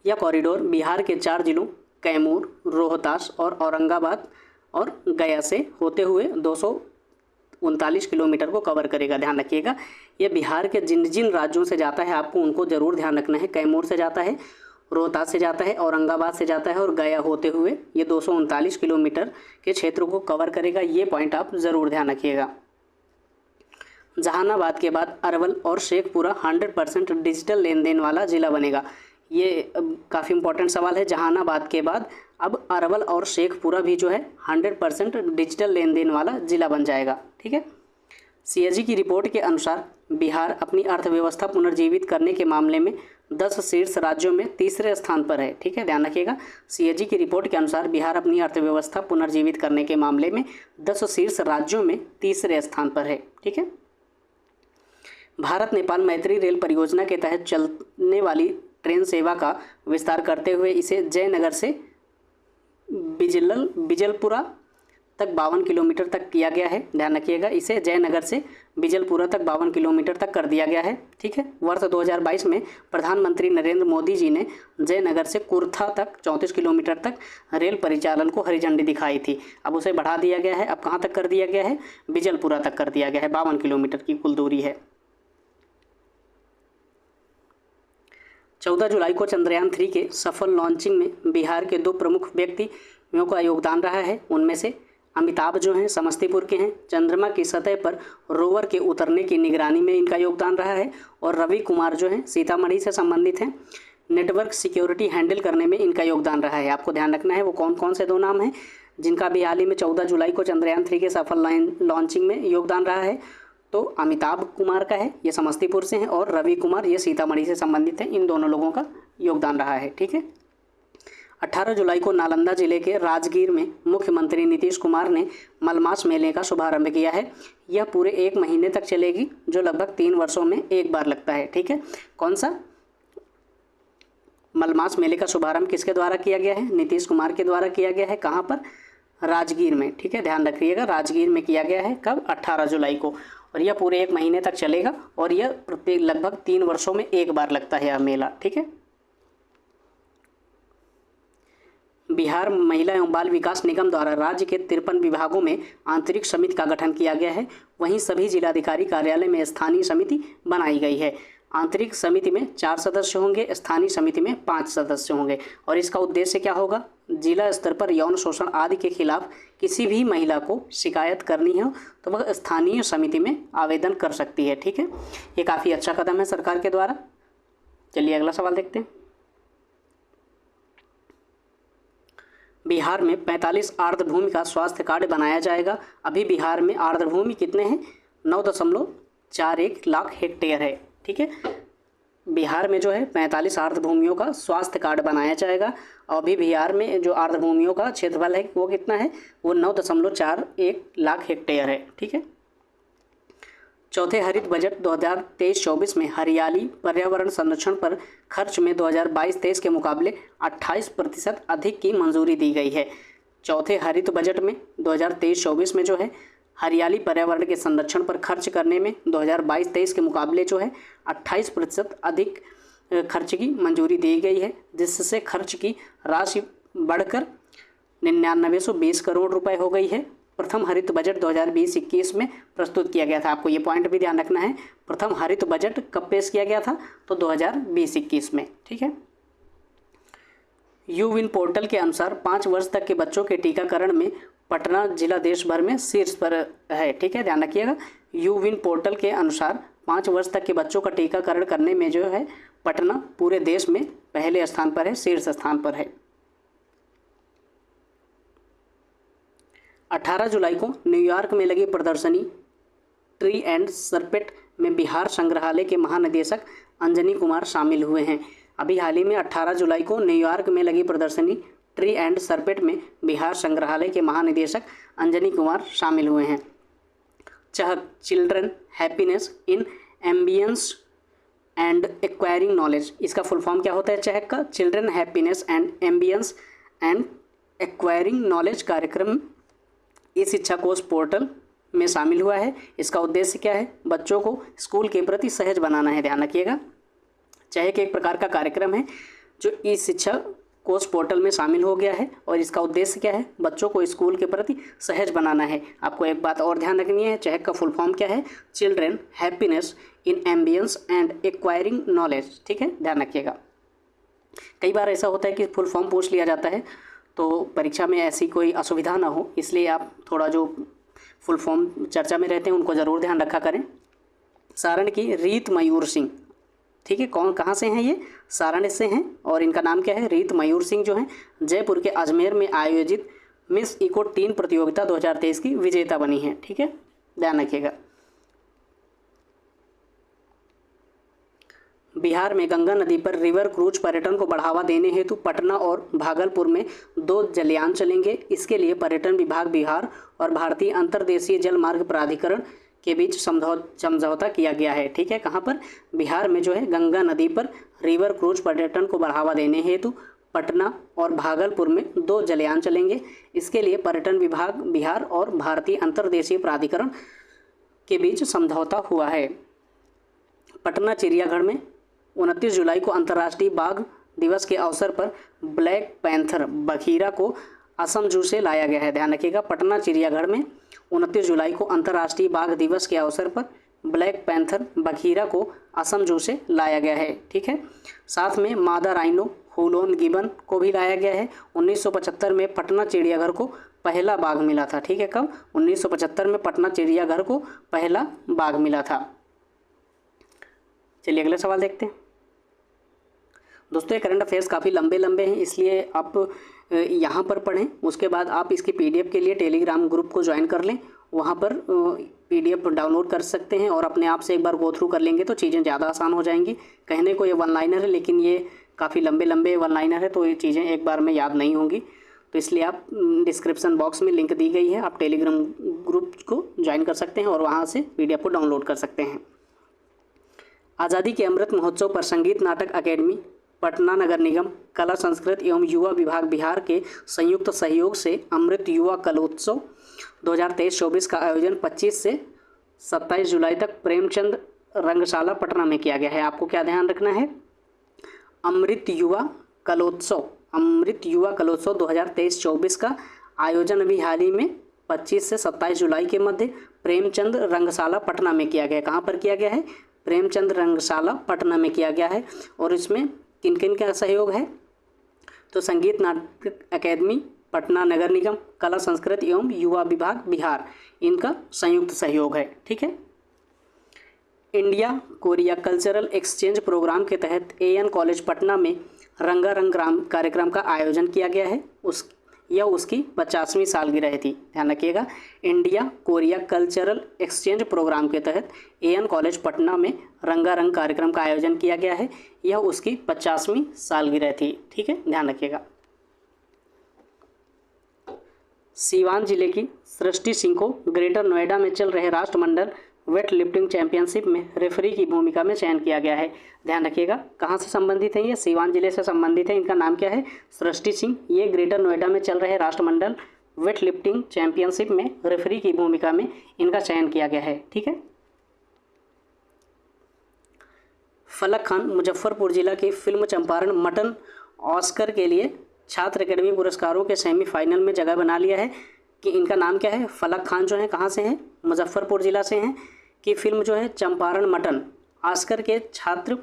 यह कॉरिडोर बिहार के 4 जिलों कैमूर, रोहतास और औरंगाबाद और गया से होते हुए 239 किलोमीटर को कवर करेगा। ध्यान रखिएगा, यह बिहार के जिन जिन राज्यों से जाता है आपको उनको ज़रूर ध्यान रखना है। कैमूर से जाता है, रोहतास से जाता है, औरंगाबाद से जाता है और गया होते हुए ये 239 किलोमीटर के क्षेत्र को कवर करेगा। ये पॉइंट आप ज़रूर ध्यान रखिएगा। जहानाबाद के बाद अरवल और शेखपुरा 100% डिजिटल लेन देन वाला ज़िला बनेगा। ये काफ़ी इंपॉर्टेंट सवाल है। जहानाबाद के बाद अब अरवल और शेखपुरा भी जो है 100% डिजिटल लेन देन वाला ज़िला बन जाएगा। ठीक है। सीएजी की रिपोर्ट के अनुसार बिहार अपनी अर्थव्यवस्था पुनर्जीवित करने के मामले में 10 शीर्ष राज्यों में तीसरे स्थान पर है। ठीक है, ध्यान रखिएगा। सीएजी की रिपोर्ट के अनुसार बिहार अपनी अर्थव्यवस्था पुनर्जीवित करने के मामले में 10 शीर्ष राज्यों में तीसरे स्थान पर है। ठीक है। भारत नेपाल मैत्री रेल परियोजना के तहत चलने वाली ट्रेन सेवा का विस्तार करते हुए इसे जयनगर से बिजलपुरा तक 52 किलोमीटर तक किया गया है। ध्यान रखिएगा, इसे जयनगर से बिजलपुरा तक 52 किलोमीटर तक कर दिया गया है। ठीक है। वर्ष 2022 में प्रधानमंत्री नरेंद्र मोदी जी ने जयनगर से कुर्था तक 34 किलोमीटर तक रेल परिचालन को हरी झंडी दिखाई थी। अब उसे बढ़ा दिया गया है। अब कहाँ तक कर दिया गया है? बिजलपुरा तक कर दिया गया है। 52 किलोमीटर की कुल दूरी है। 14 जुलाई को चंद्रयान 3 के सफल लॉन्चिंग में बिहार के 2 प्रमुख व्यक्तियों का योगदान रहा है। उनमें से अमिताभ जो हैं समस्तीपुर के हैं, चंद्रमा की सतह पर रोवर के उतरने की निगरानी में इनका योगदान रहा है। और रवि कुमार जो हैं सीतामढ़ी से संबंधित हैं, नेटवर्क सिक्योरिटी हैंडल करने में इनका योगदान रहा है। आपको ध्यान रखना है वो कौन कौन से 2 नाम हैं जिनका भी हाल ही में 14 जुलाई को चंद्रयान 3 के सफल लॉन्चिंग में योगदान रहा है। तो अमिताभ कुमार का है, ये समस्तीपुर से हैं, और रवि कुमार ये सीतामढ़ी से संबंधित हैं। इन दोनों लोगों का योगदान रहा है। ठीक है। 18 जुलाई को नालंदा जिले के राजगीर में मुख्यमंत्री नीतीश कुमार ने मलमास मेले का शुभारंभ किया है। यह पूरे 1 महीने तक चलेगी, जो लगभग 3 वर्षों में एक बार लगता है। ठीक है। कौन सा? मलमास मेले का शुभारंभ किसके द्वारा किया गया है? नीतीश कुमार के द्वारा किया गया है। कहाँ पर? राजगीर में। ठीक है, ध्यान रखिएगा, राजगीर में किया गया है। कब? 18 जुलाई को। और यह पूरे 1 महीने तक चलेगा और यह प्रत्येक लगभग 3 वर्षों में एक बार लगता है यह मेला। ठीक है। बिहार महिला एवं बाल विकास निगम द्वारा राज्य के 53 विभागों में आंतरिक समिति का गठन किया गया है। वहीं सभी जिलाधिकारी कार्यालय में स्थानीय समिति बनाई गई है। आंतरिक समिति में 4 सदस्य होंगे, स्थानीय समिति में 5 सदस्य होंगे। और इसका उद्देश्य क्या होगा? जिला स्तर पर यौन शोषण आदि के खिलाफ किसी भी महिला को शिकायत करनी हो तो वह स्थानीय समिति में आवेदन कर सकती है। ठीक है, ये काफ़ी अच्छा कदम है सरकार के द्वारा। चलिए अगला सवाल देखते हैं। बिहार में 45 आर्द्रभूमि का स्वास्थ्य कार्ड बनाया जाएगा। अभी बिहार में आर्द्रभूमि कितने हैं? 9.41 लाख हेक्टेयर है। ठीक है, बिहार में जो है 45 आर्द्रभूमियों का स्वास्थ्य कार्ड बनाया जाएगा। और अभी बिहार में जो आर्द्रभूमियों का क्षेत्रफल है वो कितना है? वो 9.41 लाख हेक्टेयर है। ठीक है। चौथे हरित बजट 2023-24 में हरियाली पर्यावरण संरक्षण पर खर्च में 2022-23 के मुकाबले 28% अधिक की मंजूरी दी गई है। चौथे हरित बजट में 2023-24 में जो है हरियाली पर्यावरण के संरक्षण पर खर्च करने में 2022-23 के मुकाबले जो है 28% अधिक खर्च की मंजूरी दी गई है, जिससे खर्च की राशि बढ़कर 9920 करोड़ रुपए हो गई है। प्रथम हरित बजट 2020-21 में प्रस्तुत किया गया था। आपको ये पॉइंट भी ध्यान रखना है। प्रथम हरित बजट कब पेश किया गया था? तो 2020-21 में। ठीक है। यूविन पोर्टल के अनुसार 5 वर्ष तक के बच्चों के टीकाकरण में पटना जिला देश भर में शीर्ष पर है। ठीक है, ध्यान रखिएगा। यूविन पोर्टल के अनुसार 5 वर्ष तक के बच्चों का टीकाकरण करने में जो है पटना पूरे देश में पहले स्थान पर है, शीर्ष स्थान पर है। 18 जुलाई को न्यूयॉर्क में लगी प्रदर्शनी ट्री एंड सर्पेट में बिहार संग्रहालय के महानिदेशक अंजनी कुमार शामिल हुए हैं। अभी हाल ही में 18 जुलाई को न्यूयॉर्क में लगी प्रदर्शनी ट्री एंड सर्पेट में बिहार संग्रहालय के महानिदेशक अंजनी कुमार शामिल हुए हैं। चहक children happiness in ambience and acquiring knowledge. इसका फुल फॉर्म क्या होता है चहक का? Children happiness and ambience and acquiring knowledge कार्यक्रम इस शिक्षा कोष पोर्टल में शामिल हुआ है। इसका उद्देश्य क्या है? बच्चों को स्कूल के प्रति सहज बनाना है। ध्यान रखिएगा, चहक एक प्रकार का कार्यक्रम है जो इस शिक्षा कोष पोर्टल में शामिल हो गया है और इसका उद्देश्य क्या है? बच्चों को स्कूल के प्रति सहज बनाना है। आपको एक बात और ध्यान रखनी है, चहक का फुल फॉर्म क्या है? Children happiness in ambience and acquiring knowledge. ठीक है, ध्यान रखिएगा। कई बार ऐसा होता है कि फुल फॉर्म पूछ लिया जाता है तो परीक्षा में ऐसी कोई असुविधा ना हो, इसलिए आप थोड़ा जो फुल फॉर्म चर्चा में रहते हैं उनको ज़रूर ध्यान रखा करें। सारण की रीत मयूर सिंह, ठीक है, कौन कहाँ से हैं ये? सारण से हैं और इनका नाम क्या है? रीत मयूर सिंह जो हैं जयपुर के अजमेर में आयोजित मिस इको टीन प्रतियोगिता 2023 की विजेता बनी हैं। ठीक है, ध्यान रखिएगा। बिहार में गंगा नदी पर रिवर क्रूज पर्यटन को बढ़ावा देने हेतु पटना और भागलपुर में 2 जलयान चलेंगे। इसके लिए पर्यटन विभाग बिहार और भारतीय अंतर्देशीय जल मार्ग प्राधिकरण के बीच समझौता किया गया है। ठीक है, कहाँ पर? बिहार में जो है गंगा नदी पर रिवर क्रूज पर्यटन को बढ़ावा देने हेतु पटना और भागलपुर में 2 जलयान चलेंगे। इसके लिए पर्यटन विभाग बिहार और भारतीय अंतर्देशीय प्राधिकरण के बीच समझौता हुआ है। पटना चिड़ियाघर में 29 जुलाई को अंतर्राष्ट्रीय बाघ दिवस के अवसर पर ब्लैक पैंथर बघीरा को असम जू से लाया गया है। ध्यान रखिएगा, पटना चिड़ियाघर में 29 जुलाई को अंतर्राष्ट्रीय बाघ दिवस के अवसर पर ब्लैक पैंथर बघीरा को असम जू से लाया गया है। ठीक है, साथ में मादा राइनो हुलोन गिबन को भी लाया गया है। 1975 में पटना चिड़ियाघर को पहला बाघ मिला था। ठीक है, कब? 1975 में पटना चिड़ियाघर को पहला बाघ मिला था। चलिए अगला सवाल देखते हैं। दोस्तों ये करंट अफेयर्स काफ़ी लंबे हैं, इसलिए आप यहाँ पर पढ़ें, उसके बाद आप इसकी पीडीएफ के लिए टेलीग्राम ग्रुप को ज्वाइन कर लें। वहाँ पर पीडीएफ डाउनलोड कर सकते हैं और अपने आप से एक बार गो थ्रू कर लेंगे तो चीज़ें ज़्यादा आसान हो जाएंगी। कहने को ये वन लाइनर है लेकिन ये काफ़ी लंबे वन लाइनर है, तो ये चीज़ें एक बार में याद नहीं होंगी। तो इसलिए आप डिस्क्रिप्शन बॉक्स में लिंक दी गई है, आप टेलीग्राम ग्रुप को ज्वाइन कर सकते हैं और वहाँ से पीडीएफ को डाउनलोड कर सकते हैं। आज़ादी के अमृत महोत्सव पर संगीत नाटक अकेडमी, पटना नगर निगम, कला संस्कृति एवं युवा विभाग बिहार के संयुक्त सहयोग से अमृत युवा कलोत्सव 2023-24 का आयोजन 25 से 27 जुलाई तक प्रेमचंद रंगशाला पटना में किया गया है। आपको क्या ध्यान रखना है? अमृत युवा कलोत्सव 2023-24 का आयोजन अभी हाल ही में 25 से 27 जुलाई के मध्य प्रेमचंद रंगशाला पटना में किया गया है। कहाँ पर किया गया है? प्रेमचंद रंगशाला पटना में किया गया है। और इसमें किन किन का सहयोग है? तो संगीत नाटक अकेडमी, पटना नगर निगम, कला संस्कृति एवं युवा विभाग बिहार, इनका संयुक्त सहयोग है। ठीक है। India Korea cultural exchange programme के तहत AN कॉलेज पटना में रंगारंग कार्यक्रम का आयोजन किया गया है। यह उसकी 50वीं सालगिरह थी। ध्यान रखिएगा, India Korea cultural exchange programme के तहत AN कॉलेज पटना में रंगारंग कार्यक्रम का आयोजन किया गया है। यह उसकी 50वीं सालगिरह थी। ठीक है, ध्यान रखिएगा। सीवान जिले की सृष्टि सिंह को ग्रेटर नोएडा में चल रहे राष्ट्रमंडल वेट लिफ्टिंग चैंपियनशिप में रेफरी की भूमिका में चयन किया गया है। ध्यान रखिएगा, कहाँ से संबंधित है ये? सीवान जिले से संबंधित है। इनका नाम क्या है? सृष्टि सिंह। ये ग्रेटर नोएडा में चल रहे राष्ट्रमंडल वेट लिफ्टिंग चैंपियनशिप में रेफरी की भूमिका में इनका चयन किया गया है। ठीक है। फलक खान मुजफ्फरपुर जिला की फिल्म चंपारण मटन ऑस्कर के लिए छात्र अकेडमी पुरस्कारों के सेमीफाइनल में जगह बना लिया है। कि इनका नाम क्या है? फलक खान जो है कहाँ से हैं? मुजफ्फरपुर जिला से हैं। कि फिल्म जो है चंपारण मटन ऑस्कर के छात्र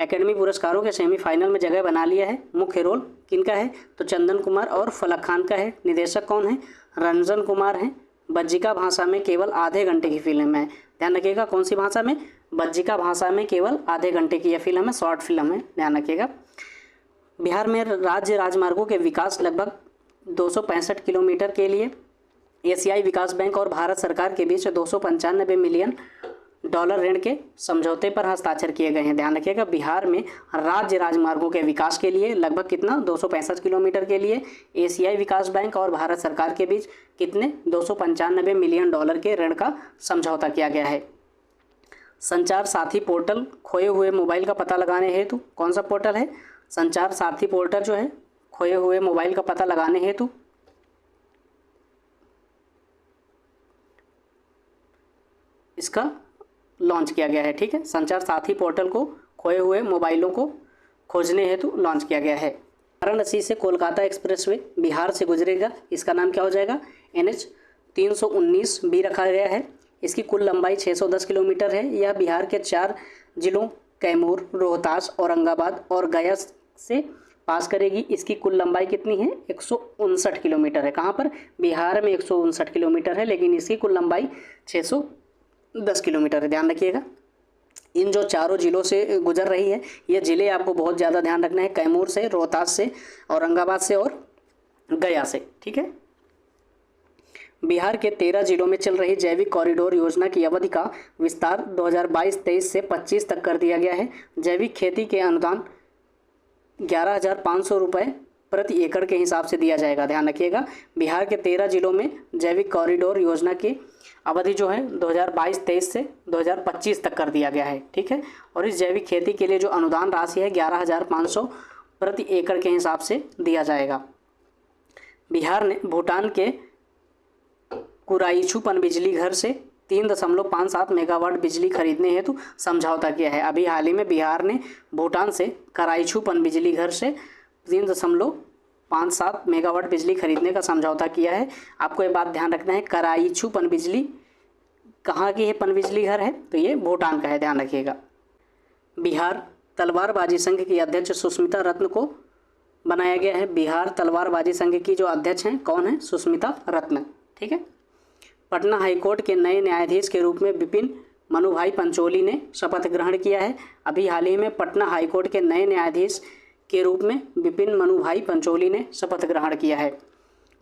एकेडमी पुरस्कारों के सेमीफाइनल में जगह बना लिया है। मुख्य रोल किनका है? तो चंदन कुमार और फलक खान का है। निर्देशक कौन है? रंजन कुमार हैं। बज्जिका भाषा में केवल आधे घंटे की फिल्म है। ध्यान रखिएगा, कौन सी भाषा में? बज्जिका भाषा में केवल आधे घंटे की यह फिल्म है, शॉर्ट फिल्म है। ध्यान रखिएगा। बिहार में राज्य राजमार्गों के विकास लगभग 265 किलोमीटर के लिए एशियाई विकास बैंक और भारत सरकार के बीच $295 मिलियन डॉलर ऋण के समझौते पर हस्ताक्षर किए गए हैं। ध्यान रखिएगा, बिहार में राज्य राजमार्गों के विकास के लिए लगभग कितना 265 किलोमीटर के लिए एशियाई विकास बैंक और भारत सरकार के बीच कितने 295 मिलियन डॉलर के ऋण का समझौता किया गया है। संचार साथी पोर्टल खोए हुए मोबाइल का पता लगाने हेतु कौन सा पोर्टल है? संचार साथी पोर्टल जो है खोए हुए मोबाइल का पता लगाने हेतु इसका लॉन्च किया गया है। ठीक है, संचार साथी पोर्टल को खोए हुए मोबाइलों को खोजने हेतु लॉन्च किया गया है। वाराणसी से कोलकाता एक्सप्रेसवे बिहार से गुजरेगा, इसका नाम क्या हो जाएगा? NH 319 भी रखा गया है। इसकी कुल लंबाई 610 किलोमीटर है। यह बिहार के 4 जिलों कैमूर, रोहतास, औरंगाबाद और गया से पास करेगी। इसकी कुल लंबाई कितनी है? 159 किलोमीटर है। कहाँ पर? बिहार में 159 किलोमीटर है, लेकिन इसकी कुल लंबाई 610 किलोमीटर है। ध्यान रखिएगा, इन जो चारों जिलों से गुजर रही है, ये ज़िले आपको बहुत ज़्यादा ध्यान रखना है, कैमूर से, रोहतास से, औरंगाबाद से और गया से। ठीक है, बिहार के 13 जिलों में चल रही जैविक कॉरिडोर योजना की अवधि का विस्तार 2022-23 से 25 तक कर दिया गया है। जैविक खेती के अनुदान 11,500 रुपये प्रति एकड़ के हिसाब से दिया जाएगा। ध्यान रखिएगा, बिहार के 13 जिलों में जैविक कॉरिडोर योजना की अवधि जो है 2022-23 से 2025 तक कर दिया गया है। ठीक है, और इस जैविक खेती के लिए जो अनुदान राशि है 11,500 प्रति एकड़ के हिसाब से दिया जाएगा। बिहार ने भूटान के कुराईछू पनबिजली घर से 3.57 मेगावाट बिजली खरीदने हेतु समझौता किया है। अभी हाल ही में बिहार ने भूटान से कराईछू पनबिजली घर से 3.57 मेगावाट बिजली खरीदने का समझौता किया है। आपको ये बात ध्यान रखना है, कराईछू पनबिजली कहाँ की है? पनबिजली घर है तो ये भूटान का है, ध्यान रखिएगा। बिहार तलवारबाजी संघ की अध्यक्ष सुष्मिता रत्न को बनाया गया है। बिहार तलवारबाजी संघ की जो अध्यक्ष हैं कौन है? सुष्मिता रत्न। ठीक है, पटना हाईकोर्ट के नए न्यायाधीश के रूप में विपिन मनुभाई पंचोली ने शपथ ग्रहण किया है। अभी हाल ही में पटना हाईकोर्ट के नए न्यायाधीश के रूप में विपिन मनुभाई पंचोली ने शपथ ग्रहण किया है।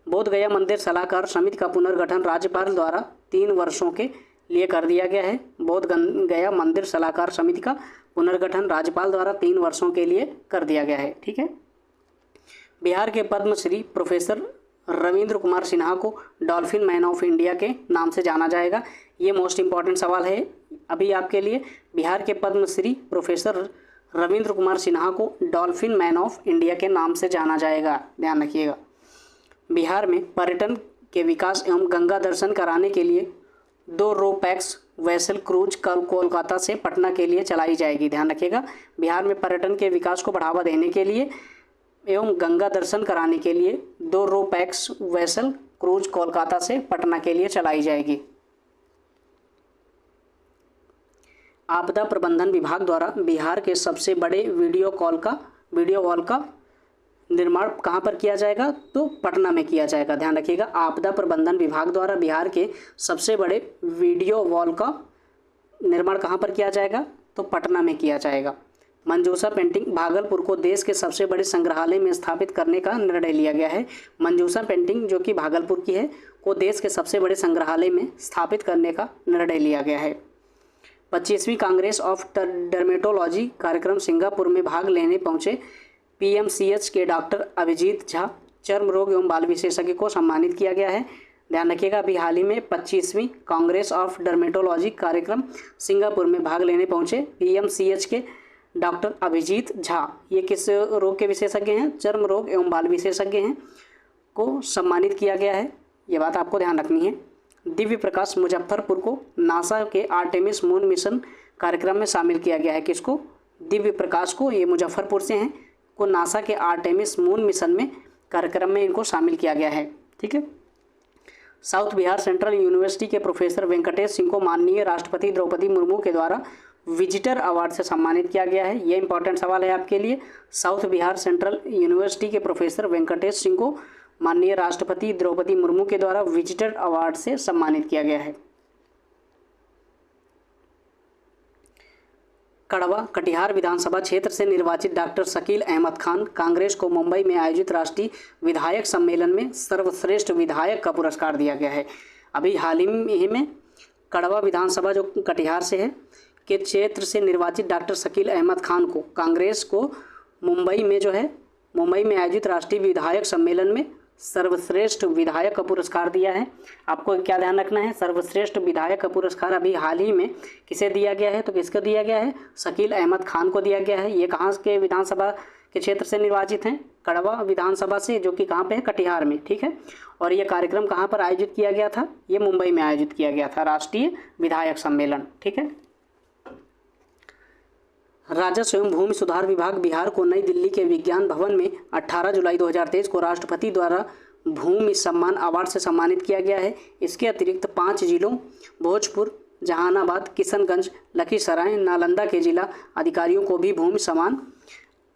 बोध गया मंदिर सलाहकार समिति का पुनर्गठन राज्यपाल द्वारा 3 वर्षों के लिए कर दिया गया है। बोध गया मंदिर सलाहकार समिति का पुनर्गठन राज्यपाल द्वारा 3 वर्षों के लिए कर दिया गया है। ठीक है, बिहार के पद्मश्री प्रोफेसर रविंद्र कुमार सिन्हा को डॉल्फिन मैन ऑफ इंडिया के नाम से जाना जाएगा। ये मोस्ट इंपॉर्टेंट सवाल है अभी आपके लिए। बिहार के पद्मश्री प्रोफेसर रविंद्र कुमार सिन्हा को डॉल्फिन मैन ऑफ इंडिया के नाम से जाना जाएगा, ध्यान रखिएगा। बिहार में पर्यटन के विकास एवं गंगा दर्शन कराने के लिए 2 रो पैक्स वेसल क्रूज कल कोलकाता से पटना के लिए चलाई जाएगी। ध्यान रखिएगा, बिहार में पर्यटन के विकास को बढ़ावा देने के लिए एवं गंगा दर्शन कराने के लिए 2 ro pax vessel cruise Kolkata से पटना के लिए चलाई जाएगी। आपदा प्रबंधन विभाग द्वारा बिहार के सबसे बड़े वीडियो वॉल का निर्माण कहाँ पर किया जाएगा? तो पटना में किया जाएगा। ध्यान रखिएगा, आपदा प्रबंधन विभाग द्वारा बिहार के सबसे बड़े वीडियो वॉल का निर्माण कहाँ पर किया जाएगा? तो पटना में किया जाएगा। मंजूषा पेंटिंग भागलपुर को देश के सबसे बड़े संग्रहालय में स्थापित करने का निर्णय लिया गया है। मंजूषा पेंटिंग जो कि भागलपुर की है को देश के सबसे बड़े संग्रहालय में स्थापित करने का निर्णय लिया गया है। 25वीं कांग्रेस ऑफ डर्मेटोलॉजी कार्यक्रम सिंगापुर में भाग लेने पहुंचे PMCH के डॉक्टर अभिजीत झा चर्म रोग एवं बाल विशेषज्ञ को सम्मानित किया गया है। ध्यान रखिएगा, अभी हाल ही में 25वीं कांग्रेस ऑफ डर्मेटोलॉजी कार्यक्रम सिंगापुर में भाग लेने पहुंचे PMCH के डॉक्टर अभिजीत झा, ये किस रोग के विशेषज्ञ हैं? चर्म रोग एवं बाल विशेषज्ञ हैं, को सम्मानित किया गया है। ये बात आपको ध्यान रखनी है। दिव्य प्रकाश मुजफ्फरपुर को नासा के आर्टेमिस मून मिशन कार्यक्रम में शामिल किया गया है। किसको? दिव्य प्रकाश को, ये मुजफ्फरपुर से हैं, को नासा के आर्टेमिस मून मिशन में कार्यक्रम में इनको शामिल किया गया है। ठीक है, साउथ बिहार सेंट्रल यूनिवर्सिटी के प्रोफेसर वेंकटेश सिंह को माननीय राष्ट्रपति द्रौपदी मुर्मू के द्वारा विजिटर अवार्ड से सम्मानित किया गया है। ये इंपॉर्टेंट सवाल है आपके लिए। साउथ बिहार सेंट्रल यूनिवर्सिटी के प्रोफेसर वेंकटेश सिंह को माननीय राष्ट्रपति द्रौपदी मुर्मू के द्वारा विजिटर अवार्ड से सम्मानित किया गया है। कड़वा कटिहार विधानसभा क्षेत्र से निर्वाचित डॉक्टर शकील अहमद खान कांग्रेस को मुंबई में आयोजित राष्ट्रीय विधायक सम्मेलन में सर्वश्रेष्ठ विधायक का पुरस्कार दिया गया है। अभी हाल ही में कड़वा विधानसभा जो कटिहार से है के क्षेत्र से निर्वाचित डॉक्टर शकील अहमद खान को कांग्रेस को मुंबई में आयोजित राष्ट्रीय विधायक सम्मेलन में सर्वश्रेष्ठ विधायक का पुरस्कार दिया है। आपको क्या ध्यान रखना है, सर्वश्रेष्ठ विधायक का पुरस्कार अभी हाल ही में किसे दिया गया है, तो किसको दिया गया है, शकील अहमद खान को दिया गया है। ये कहाँ के विधानसभा के क्षेत्र से निर्वाचित हैं, कड़वा विधानसभा से, जो कि कहाँ पे है, कटिहार में। ठीक है, और ये कार्यक्रम कहाँ पर आयोजित किया गया था, ये मुंबई में आयोजित किया गया था, राष्ट्रीय विधायक सम्मेलन। ठीक है। राजस्व एवं भूमि सुधार विभाग बिहार को नई दिल्ली के विज्ञान भवन में 18 जुलाई 2023 को राष्ट्रपति द्वारा भूमि सम्मान अवार्ड से सम्मानित किया गया है। इसके अतिरिक्त 5 जिलों भोजपुर, जहानाबाद, किशनगंज, लखीसराय, नालंदा के जिला अधिकारियों को भी भूमि सम्मान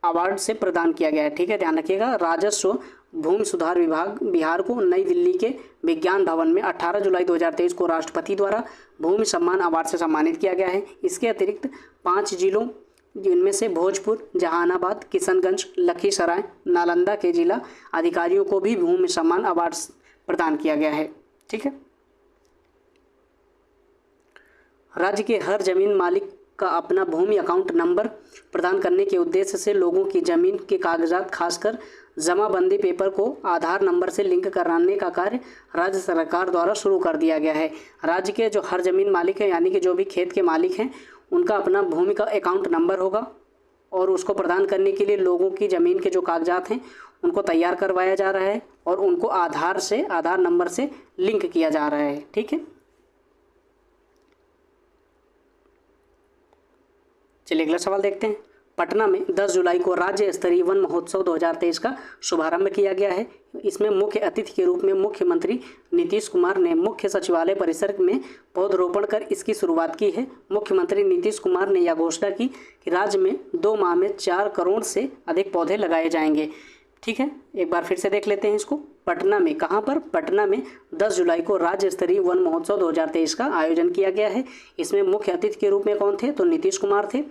अवार्ड से प्रदान किया गया है। ठीक है, ध्यान रखिएगा। राजस्व भूमि सुधार विभाग बिहार को नई दिल्ली के विज्ञान भवन में 18 जुलाई 2023 को राष्ट्रपति द्वारा भूमि सम्मान अवार्ड से सम्मानित किया गया है। इसके अतिरिक्त 5 जिलों जिनमें से भोजपुर, जहानाबाद, किशनगंज, लखीसराय, नालंदा के जिला अधिकारियों को भी भूमि सम्मान अवार्ड प्रदान किया गया है। ठीक है। राज्य के हर जमीन मालिक का अपना भूमि अकाउंट नंबर प्रदान करने के उद्देश्य से लोगों की जमीन के कागजात, खासकर जमाबंदी पेपर को आधार नंबर से लिंक कराने का कार्य राज्य सरकार द्वारा शुरू कर दिया गया है। राज्य के जो हर जमीन मालिक हैं, यानी कि जो भी खेत के मालिक हैं, उनका अपना भूमि का अकाउंट नंबर होगा और उसको प्रदान करने के लिए लोगों की ज़मीन के जो कागजात हैं उनको तैयार करवाया जा रहा है और उनको आधार नंबर से लिंक किया जा रहा है। ठीक है, चलिए अगला सवाल देखते हैं। पटना में 10 जुलाई को राज्य स्तरीय वन महोत्सव 2023 का शुभारंभ किया गया है। इसमें मुख्य अतिथि के रूप में मुख्यमंत्री नीतीश कुमार ने मुख्य सचिवालय परिसर में पौधरोपण कर इसकी शुरुआत की है। मुख्यमंत्री नीतीश कुमार ने यह घोषणा की कि राज्य में 2 माह में 4 करोड़ से अधिक पौधे लगाए जाएंगे। ठीक है, एक बार फिर से देख लेते हैं इसको। पटना में, कहाँ पर, पटना में 10 जुलाई को राज्य स्तरीय वन महोत्सव 2023 का आयोजन किया गया है। इसमें मुख्य अतिथि के रूप में कौन थे, तो नीतीश कुमार थे।